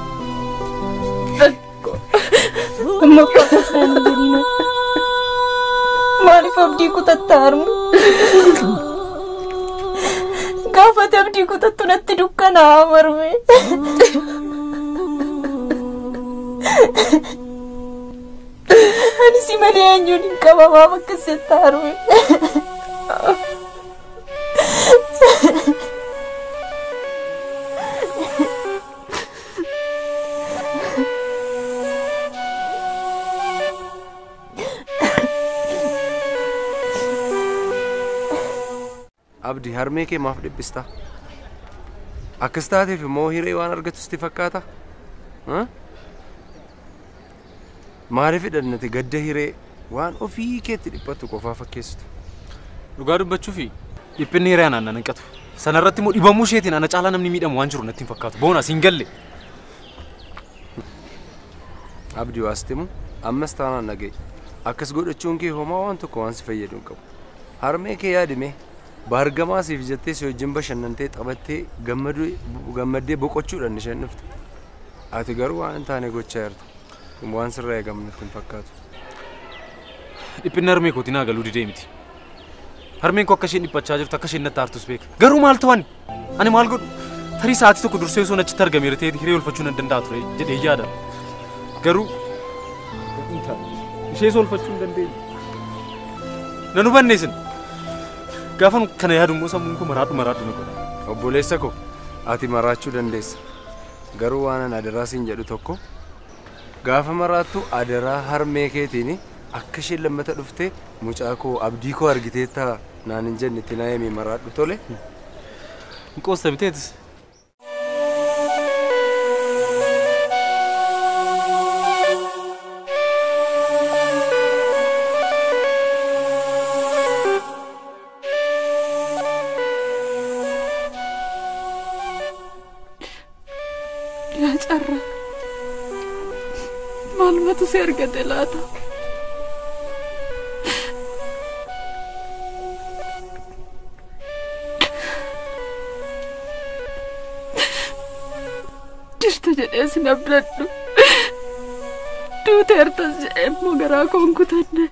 Lama fakta kesenangan ini. Mari abdiku tatarmu. Gafat abdiku tatunat tidukkan amarme. Ani si Marianyo din kawawa kesetarme. Abdi harmee kee maaf dhibbista? Akkas taateef immoo hiree waan argatu sitti fakkaata? Maaliif hidhannate gadda hiree waan ofii keetti dhiphattu qofaa fakkeessitu? Dhugaa dubbachuufi dhiphinni hiree anaan nan hanqatu. Sanarratti immoo dhibamuu isheetiin ana caalaa namni miidhamu waan jiru natti hin fakkaatu. Boonas hin galle. Abdi waastimu ammas taanaan nagaye. Akkas godhachuun kee homaa waan tokko waan si fayyadu hin qabu. Harmee kee yaadime. Baargamaa siif jettee si wajjin bashannantee taphattee gammaddee boqochuudhaan isheen dhufte. Ati garuu waan hin taane gochaa jirta. Waan sirraa eegamu natti hin fakkaatu. Dhiphinni harmee kootii naa galuu didee miti. Harmeen koo akka isheen dhiphachaa jirtu akka isheen natti aartus beeka. Garuu maal ta'an? Ani maal godhu? Tarii sa'aatii tokko dursee osoo achitti argameera ta'ee hiree olfachuu nan danda'a ture jedhee yaada. Garuu ishee olfachuu hin dandeenye. Nan hubanneesin. Gaafan kana yaadummoo sammuun koo maraadhu nu godha. Obboleessa koo ati maraachuu dandeessa. Garuu waan an adaraa siin jedhu tokko gaafa maraattu adaraa harmee keetiin akka isheen lammata dhufte mucaa koo abdii koo argiteetta naan hin jenne itti naayemii maraadhu tole. Hin qoosta biteetis. Carra malumatu si argate laata jirta jedhee sin abdadhu duuteertas jedhee immoo garaa koon kutanne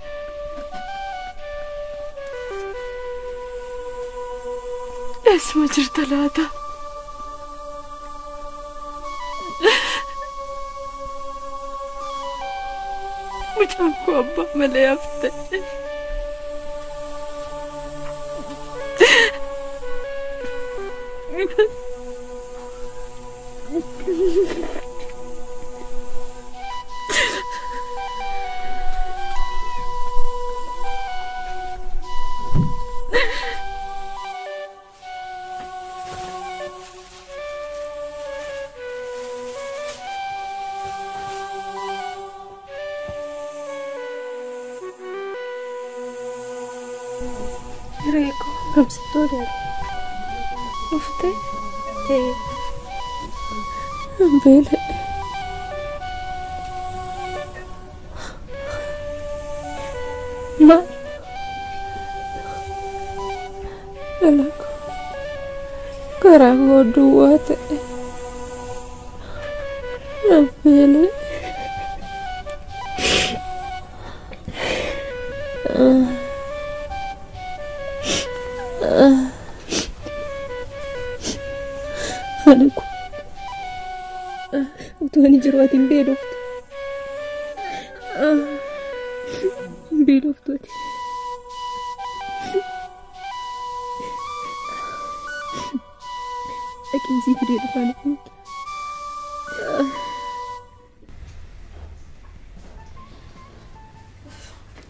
eessuma jirta laata mucaanku abbaa malee hafte. Rico, I'm sorry. Ufte, I'm really. Ma, alaku, karango dua te. I'm really. Anakku, Tuhan jeruatin bedof, bedof Tuhan. Akin sih di depan aku.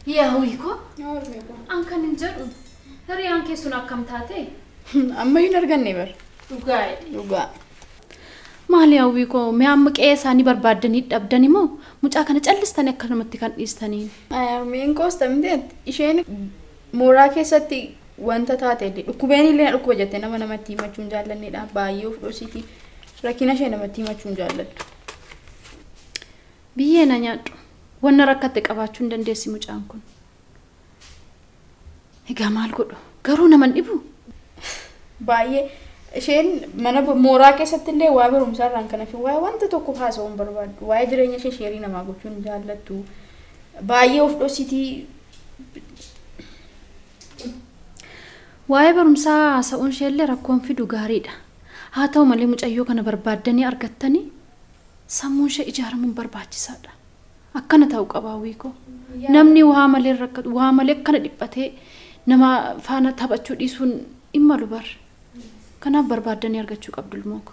Ya, wiko? Angkan injadu. Dari angke sunak kam tate. Amma yun argan never. Dhugaa. Maali hawwii koo mee amma qe'ee isaanii barbaadanii dhabdanii moo mucaa kana callistanii akka namatti kan dhiistanii? Meen koostamte isheen mooraa keessatti wanta taate dhukkubeen illee dhukkuba jettee nama namatti himachuun jaallanneedha. Baay'ee of dhoositi. Rakkina ishee namatti himachuun jaalladhu. Biyyee na nyaadhu. Wanna rakkatte qabaachuu hin dandeessi mucaan kun. Egaa maal godhu? Garuu naman dhibu? Baay'ee isheen mana mooraa keessatti illee waa barumsaa irraan kana fi waa wanta tokko haasa'uun barbaaddu. Waa'ee jireenya ishee sheerii namaa gochuun jaallattu. Baay'ee of dhoositii. Waa'ee barumsaa haasa'uun ishee illee rakkoon fidu gaariidha. Haa ta'u malee mucayyoo kana barbaaddanii argattanii sammuun ishee ijaaramuun barbaachisaadha. Akkana ta'uu qaba wiiko. Namni waa malee rakkatu waa malee akkana dhiphatee nama faana taphachuu dhiisuun dhimma lubar. Kanaaf barbaaddanii argachuu qabdu ilmooko.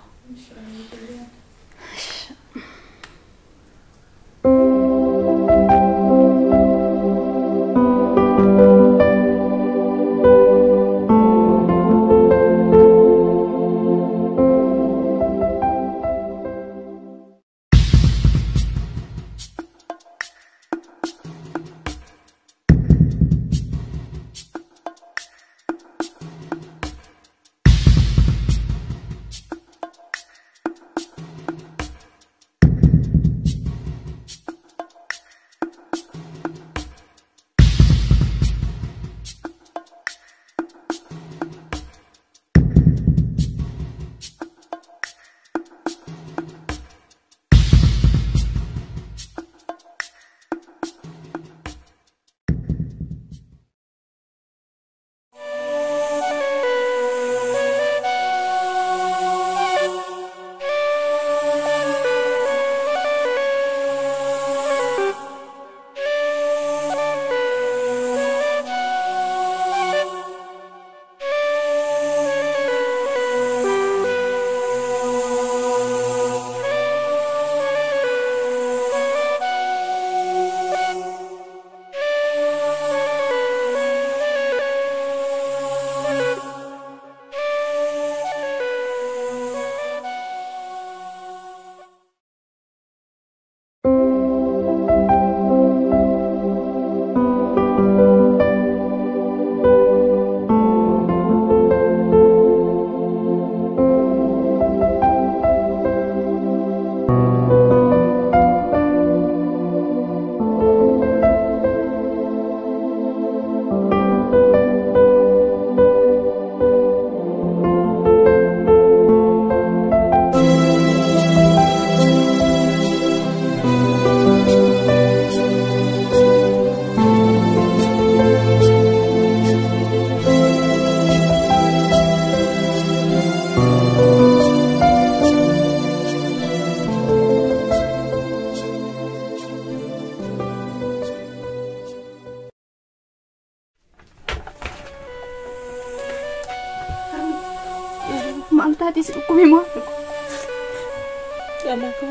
taatis dhukkubee maal dhugu? Jalaka.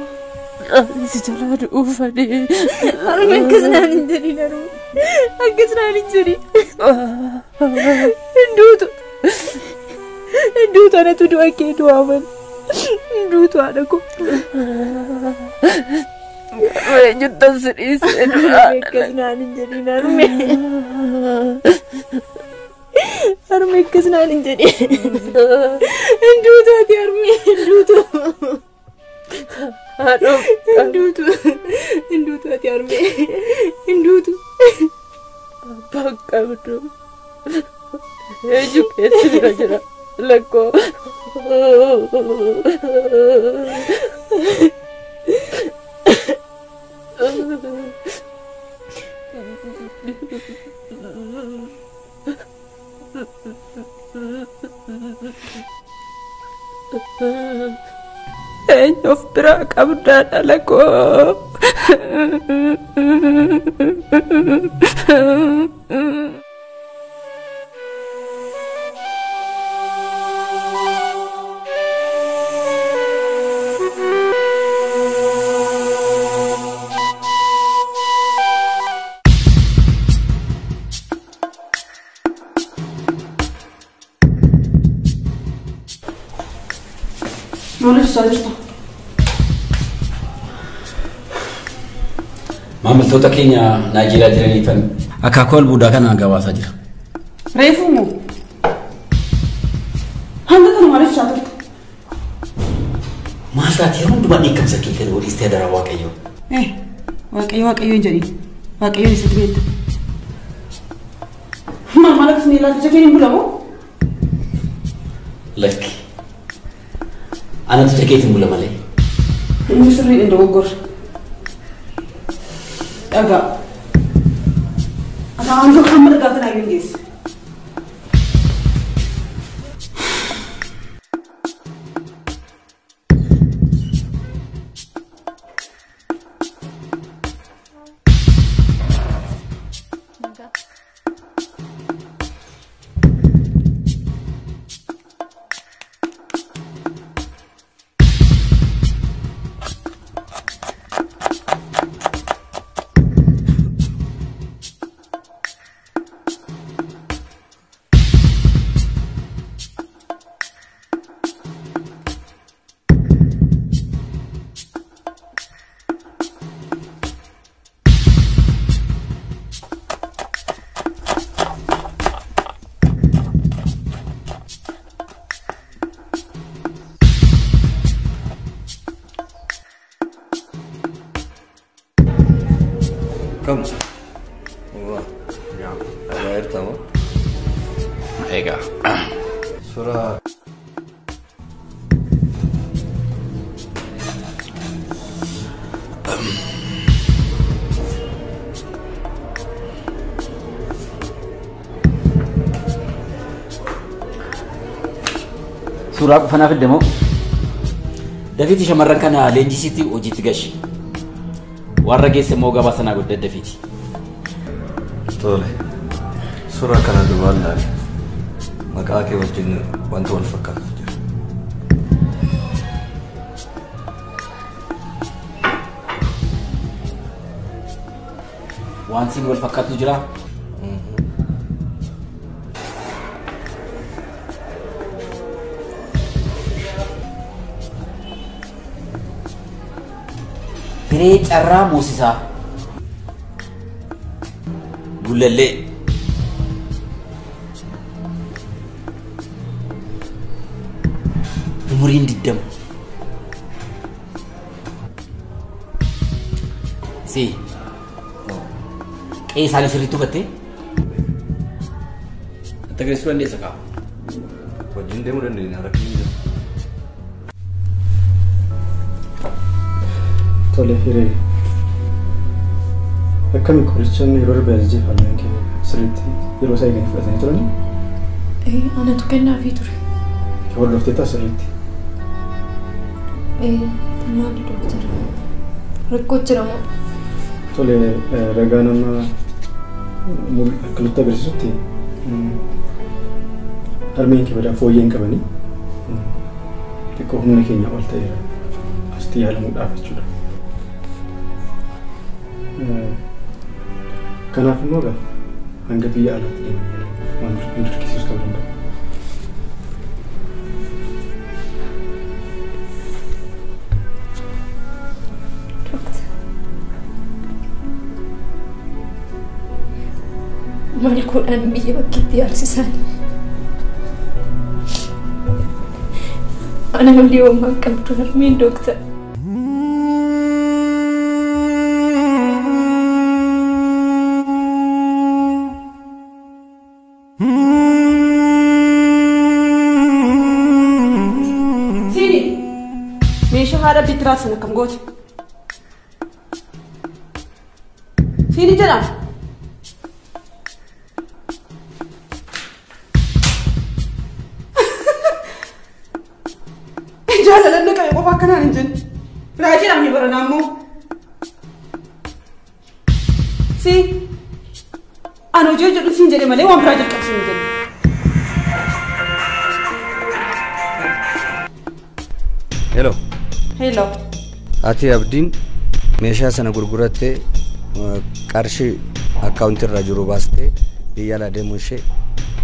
Raanis jalaa dhuufadhee. Harmee akkasnaan hin jedhin harmee. Akkasnaan hin jedhin. Hinduutu. Hinduutu anatu du'a kee du'aaman. Hinduutu haadha koo. Harmee juttan sirriisee du'aa. Akkasnaan hin jedhin harmee. Harmee akkasnaan hin jedhin. Hinduutu ati harmee hinduutu. Hinduutu ati harmee hinduutu. Bakka bituu. Eenyu keessa jira lakkoo. Eenyu of biraa qabdaadha lakkoo. Maamiltoota keenya Naayijeeriyaa jiraniifan akaakuu albuudaa kana gabaasaa jira. Reefumoo hanga kana maaliif shaatu? Maal taatee hundumaa dheekkamsa kee kan waliistee dara Waaqayyoo. Waaqayyo hin jedhin. Waaqayyoon isa beekta. Maal akkasuma ilaalcha kee hin bulamoo? Lakki. Anatu jakeetiin bula malee. Inni sirriidhaan dogoggora. Dhagaa. Ati hanga hamma dhagaa kanaa hin geessu. Come. Ya, air tamu. Ega. Surah. Suuraa qofanaaf deemoo Dafiiti shamarran kana leenjisiitii hojiitti gashi. Warra geesse immoo gabaa sanaa godhe Dafiiti. Tole. Suuraa kana duwwaan laali. Maqaa kee wajjin wanta wal fakkaatu jira. Wanti wal fakkaatu jira. Piree carraa moosisaa. Gullallee. Umuriin 20. Si. Qe'ee isaanii sirriitti hubattee? Ati agarsiisuu dandeessa kaa? Wajjin deemuu dandeenya rakkinni jira. Tole hiree. Akkami qorichaan yeroo darbe ajjeefameen keenya sirriitti yeroo isaa eeganii fudhatanii turanii? Anatu kennaafii ture. Hordoftee ta'a sirriitti. Maalli dooktara? Rakkoo jira moo? Tole ragaa nama akkanutti agarsiisutti harmeen kee badaa fooyyeen qabanii xiqqoo humna keenya ol ta'eera asitti yaalamuudhaaf jechuudha. Kanaaf immoo gaa hanga biyya alaatti deemnee yaalamuuf waan dirqisiisu ta'uu danda'a. Malikuudhaan biyya bakkeetti yaalsisan. Ana malee waan qabdu harmeen dooktar. Sini, meeshaa haadha bitiraa sana kam goote? Sini jedhama. Jaalalli qabe qofa akkanaan hin jennu. Raajii namni baranaa immoo. Si ani hojii jedhu siin jedhe malee waan biraa jalqabsiin hin jennu. Hello. Hello. Ati Abdiin meeshaa sana gurgurattee qarshii akkaawuntii irraa jiru baastee biyya alaa deemuu ishee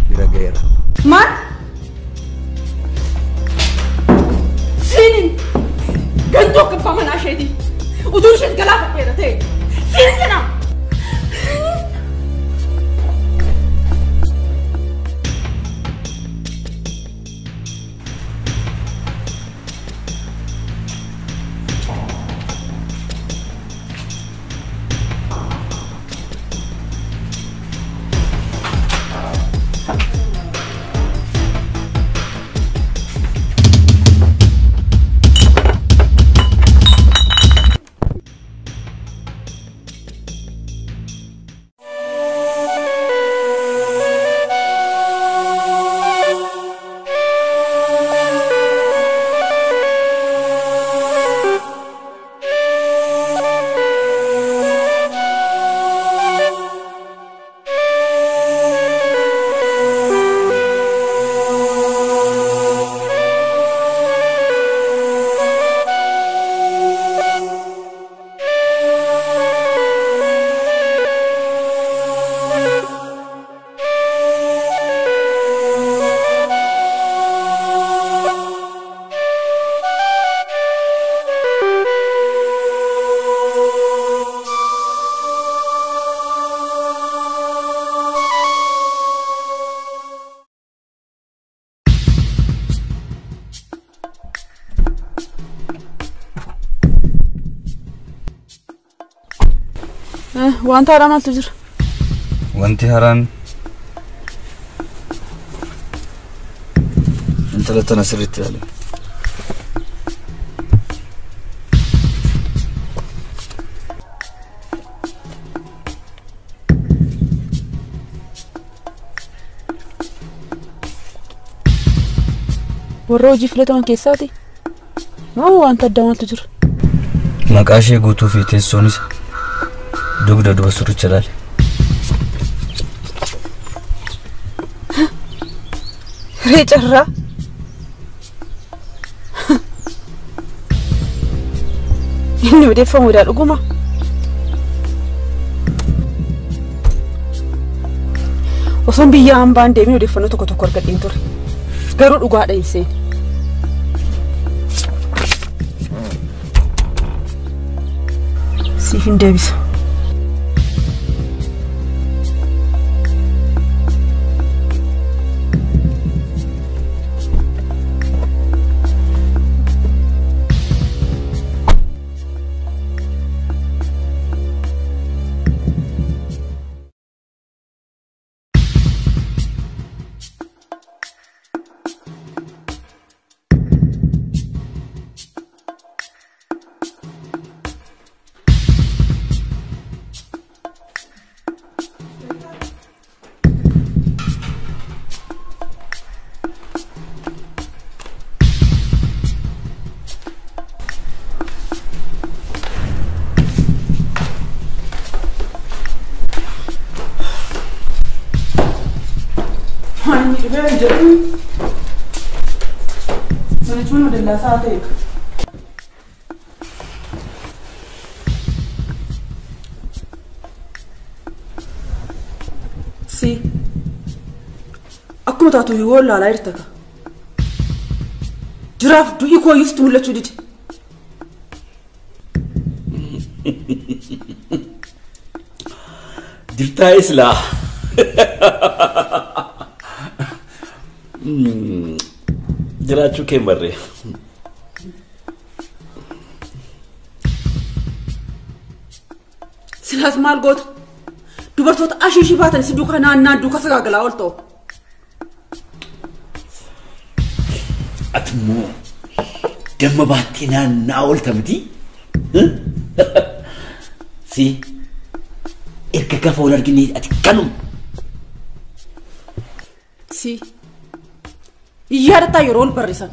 bira ga'eera. Maal? Sinin gantuu akka abbaa manaa isheeti. Utuu isheen galaafadheera ta'e. Sinin jedhama. Wanta haram altu jira. Wanti haram intala tana sirriitti ilaali. Warra hojii filataman keessaati. Moo wanta adda maaltu jira? Maqaa ishee guutuu fi teessoon isaa dugda duba suricha ilaali. Reecarraa. Inni odeeffamuudha dhuguma. Osoon biyya hambaan deemee odeeffannoo tokko tokko argadheen ture. Garuu dhugaadha hin seene. Siif hin deebisa. Mana cuma ada la saate. Si. Akkuma taatu yoo laalaa jirtaka. Jiraaf du'i koo yuustu mul'achuu didi. Dirtaa islaa. Jiraachuu kee marree. Silaas maal goota? Dubartoota ashiishii baatan si duuka naannaa duuka sagaagalaa ol ta'u. Ati immoo damma baattee naannaa oolta miti? Si erga gaafa wal argine ati kanuma. Si yaadataa yeroo ol barrisan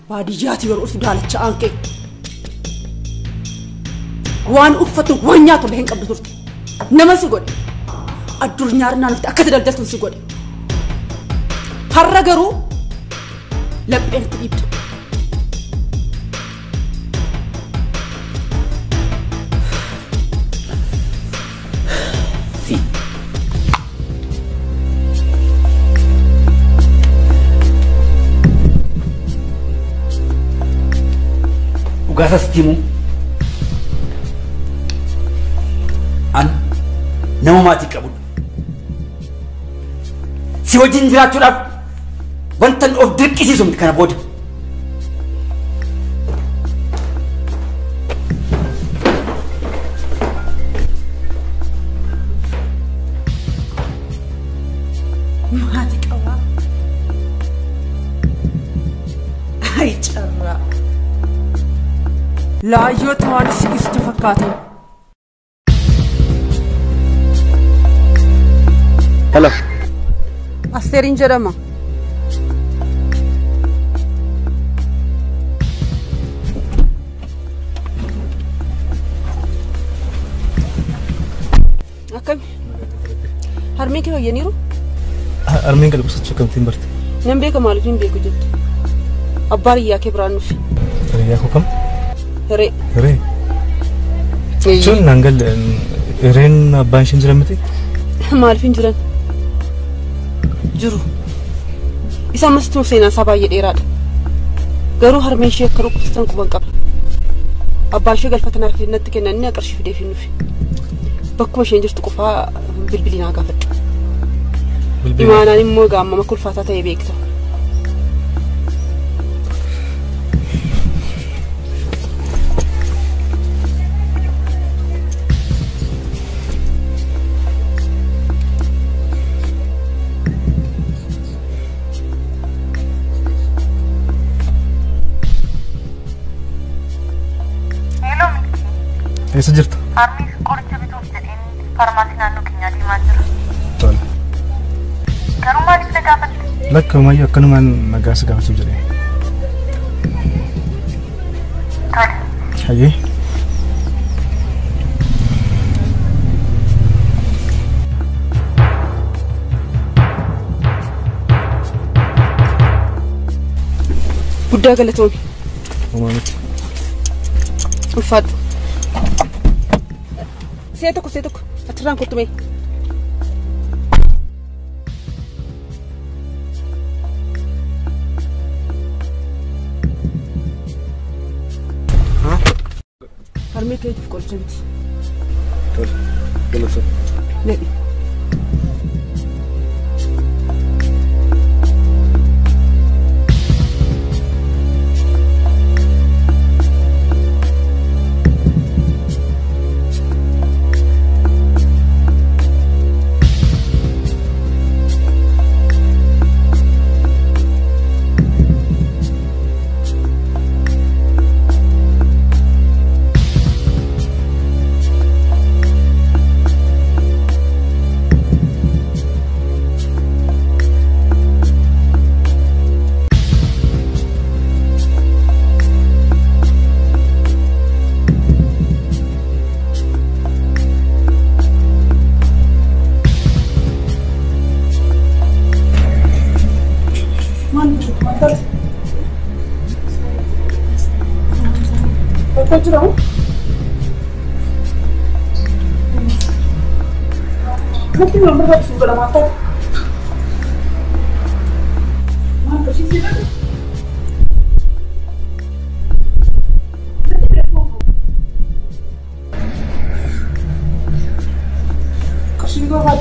baadiyyaati yeroo ulfi daalacha aanqee waan uffatu waan nyaatu illee hin qabdu turte nama si godhe addunyaa naannootti akka daldaltuun si godhe har'a garuu lapheen itti dhiibda. Ugasa stimu an nama maatii qabu si wajjin jiraachuudhaaf wanta of dirqisiisu miti kana booda. Maatii qabaa. Ay carraa. Laayyoo ta'an si ibsitu fakkaatan. Hello. Asteeriin jedhama. Akkami? Harmee kee fayyaniiru? Harmeen gadi qusachuu kamtiin barte? Nan beeka maaliif hin beeku jettu? Abbaan hiyyaa kee biraan nufi. Hiriyaa koo kam? Hiree. Hiree? Jechuun nangal hireen abbaan isheen jiran miti? Maaliif hin jiran? Jiru. Isa ammas tuuf seenaan isaa baay'ee dheeraadha. Garuu harmeen ishee akka dhukkubsatan quban qaba. Abbaan ishee galfatanaaf natti kennan inni qarshii fidee fi nufi. Bakkuma isheen jirtu qofaa bilbilii naa gaafadhu. Imaanaan immoo gaammama kulfaataa ta'ee beekta. Eessa jirta? Harmis qoricha bituuf jedheen farmaasii naannoo keenyaa deemaa jira. Tole. Garuu maaliif na gaafatte? Lakka umayyuu akkanumaan nagaa si gaafachuu jedhee. Tole. Hayyee. Guddaa galatoomi. Uumamatti. Ulfaadhu. See tokko achirraan kottume. Harmee keetiif qoricha miti. Tole. Galatoomi. Nadhi. Apa jiramu? Nanti belum berapa sudah lama tak. Mana sih sih kan? Kasih gua kan?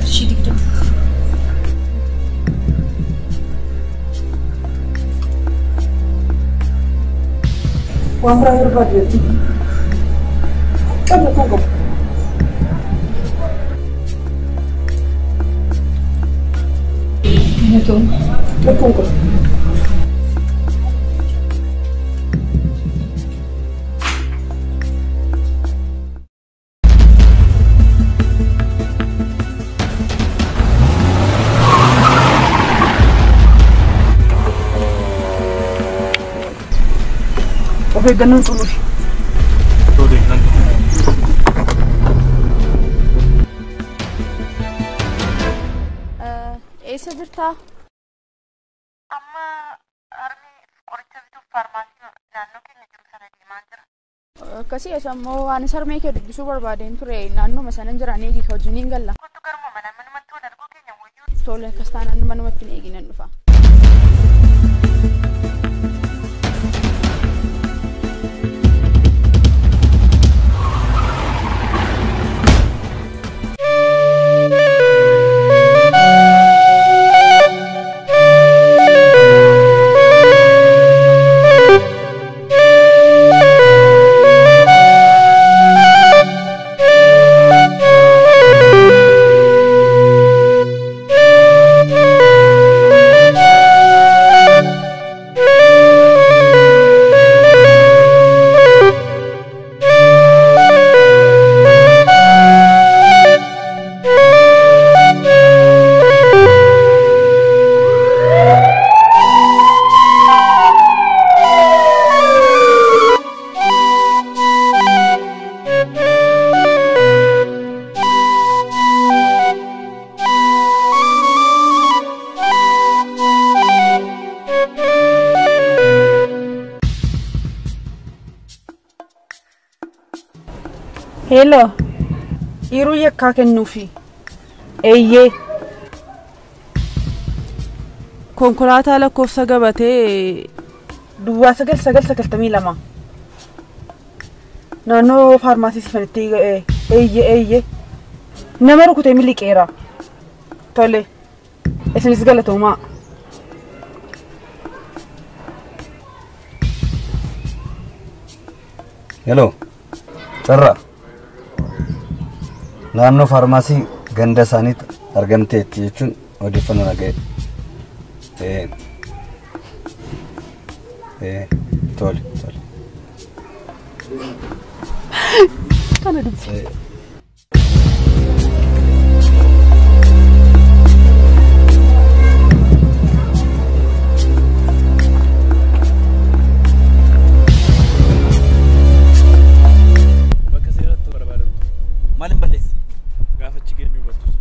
Kasih dikit. Uang terakhir budget. Kan cukup. Itu. Cukup. Oke, ganun tuloy. Tuloy, nanti. Eessa jirtaa? Amma harmi qoricha bituuf faarmaasii naannoo keenya jiru sana deemaa jira. Akkasii ammoo waan sarmee kee dubbisuu barbaadeen ture naannooma sanan jiran eegi ka wajjin hin galla. Kottu garuma manumatti wal arguu keenya wayyuu. Tole akkas taanaan manumatti hin eeginan dhufa. Hello. Yeroo yakkaa kennuufi. Eeyyee. Konkolaataa lakkoofsa gabatee duwwaa 992. Naannoo faarmaasii sifanitti eeyyee. Nama rukutee miliqeera. Tole. Isinis galatoomaa. Hello. Sarra. Naannoo faarmaasii ganda isaaniitti argamteetti jechuun odeeffannoo naga'e. Tole. Kana dubbi. Maalin balleessi? Gaafachi geenyu hubattus.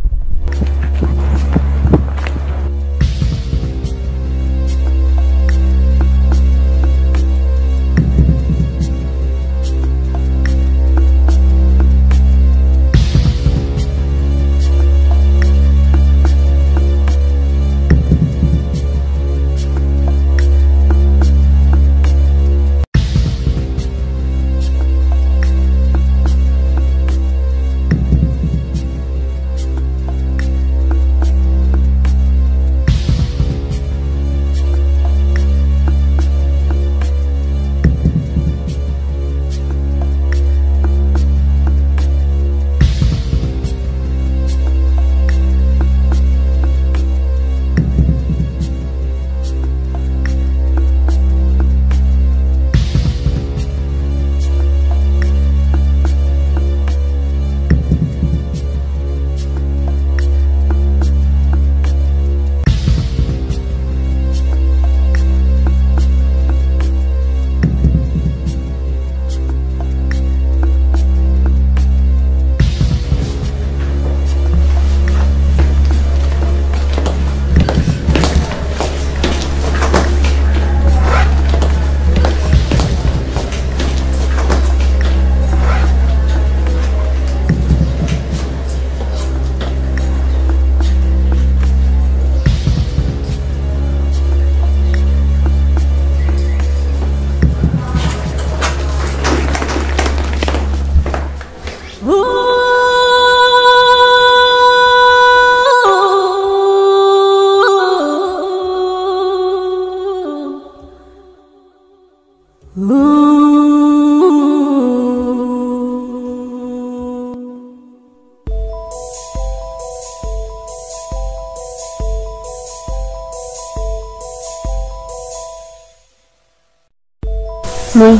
Mai.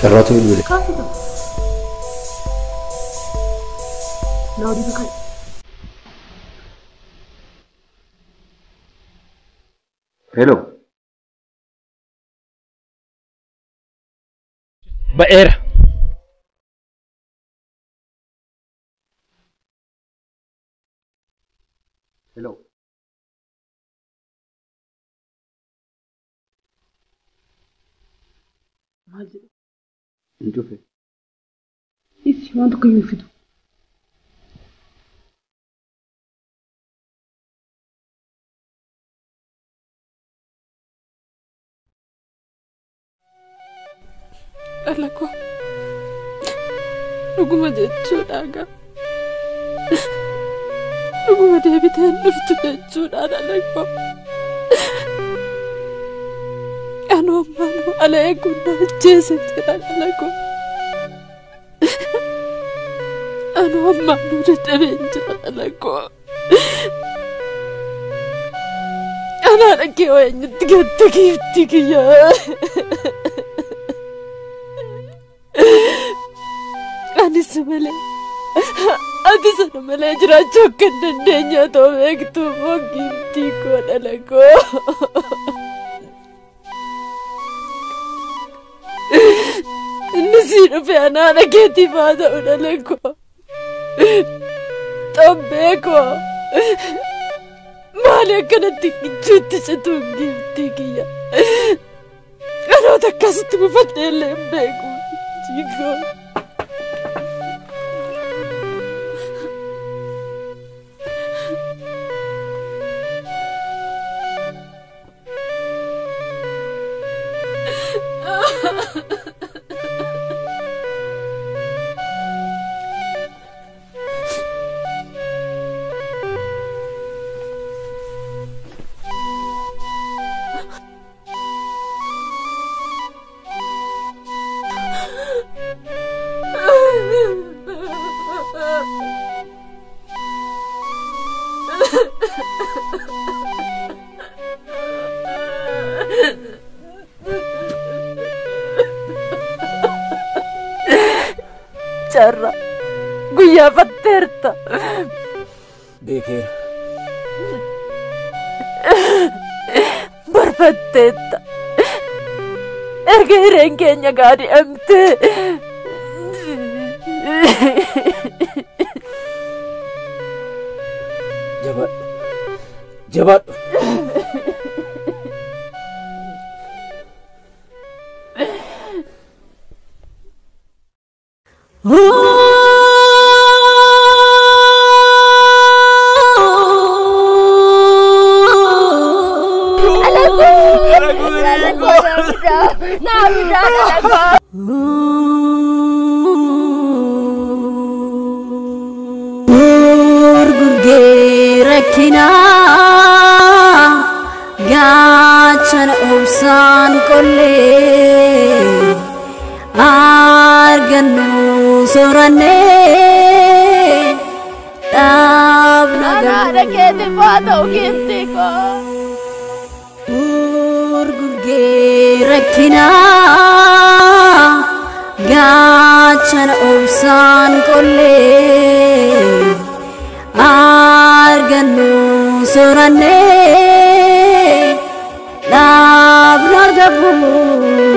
Carratu bilbile. Kaasuudha. Naawudii bakka. Hello. Ba'eera. Hello. Maal jedhe? Hin cufe. Isi waan tokko hin fidu. Dhala koo dhuguma jechuudha gaa. Dhuguma deebitee dhuftu jechuudha dhala koo. Anoo ammaanuu ala eeguun na ajjeese jira dhala koo. Anoo ammaanuu dadhabeen jira dhala koo. Anaa dhaqee eenyutti gatte giifti kiyyaa. Anis malee ati sana malee jiraachuu akka hin dandeenye ta'uu beektu moo giiftii koo dhala koo. Inni sii dhufe anaa dhageetiif haa ta'u dhala koo. Xobbee koo maali akkanatti gichuutti cituun giiftii kiyya. Dhaloota akkasitti buufadhee illee hin beeku jiikoo. Carra guyyaa fatteerta. Beekeera. Barfatteetta. Erga hireen keenya gaadhi'amte. Jabaadhu. Jabaadhu. Gachana obsaan kollee argannu soorannee dhaabna keeti faata'u giiftii koo. Gurgurgee rakkinaa gachana obsaan kollee argannu soorannee dhaabna argabuulee.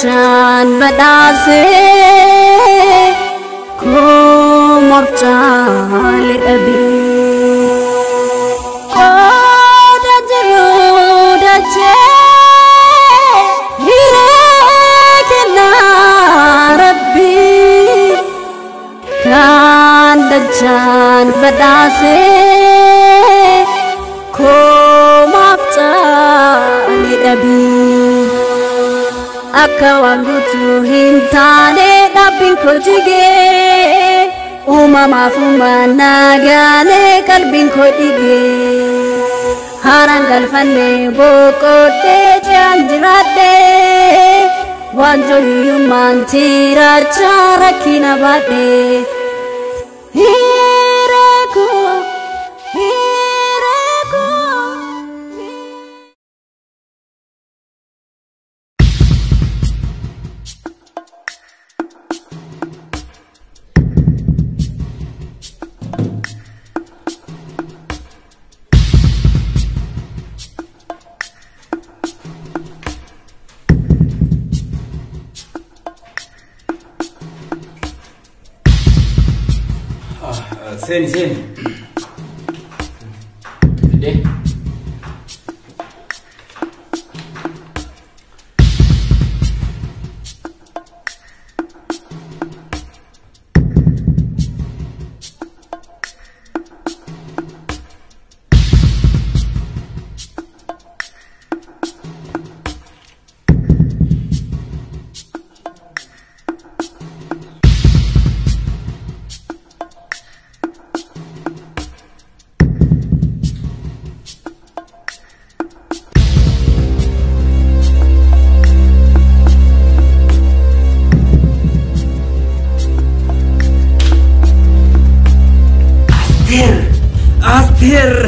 Chan badase kumar chali abi koda jero bishaan badhaasee koomaaf caalee dhabii akka waan guutuu hin taane dhabbiin koo jigee uumamaaf uumaan naagaalee qalbiin koo dhigee haaraan galfannee boqodhee ce'aan jiraadhee waan jooyyummaan tiraachaa rakkina baadhee hireekoo hireekoo. Seni. Gede. Aster.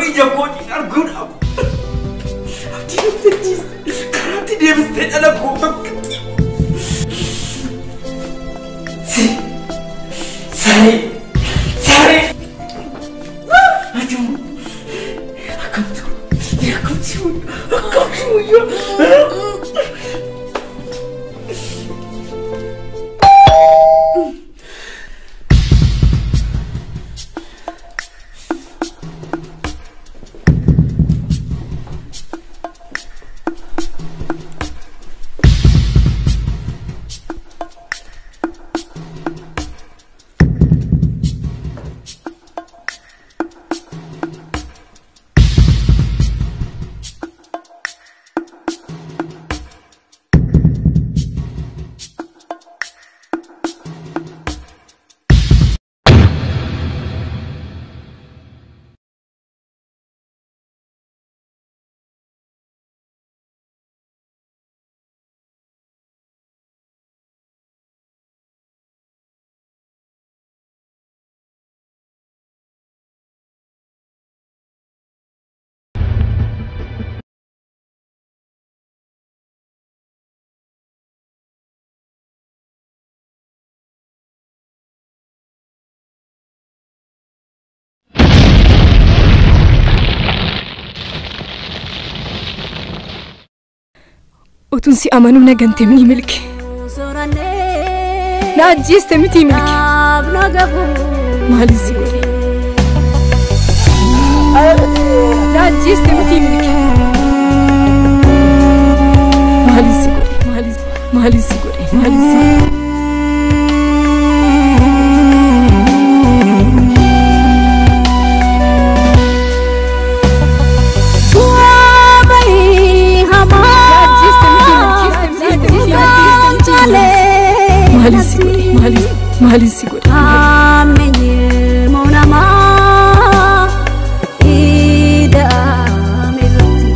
Ija ko di argun ab. Abdi nuftis. Karate Davis ten ala ko bakti. Sai. Aduh. Akam tu. Ya. Utun si amanu nagante mini milki. Na ajjiste miti milki. Maali si godhe. Na ajjiste miti milki. Maali si godhe. Maali si godhe. Maali si godhe. Maali si godhe. Amenye monama ida mirati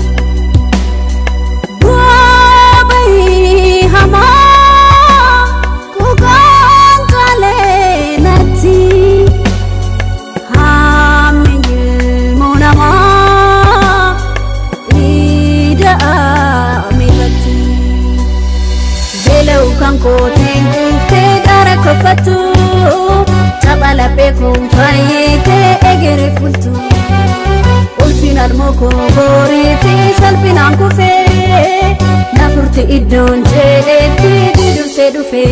Babai hama kugan kale nati Amenye monama ida mirati fatu Chabala bekum fayete egere fultu Ulfinan moko bori fi salfinan kufe Nafurti idon jeeti didurse dufe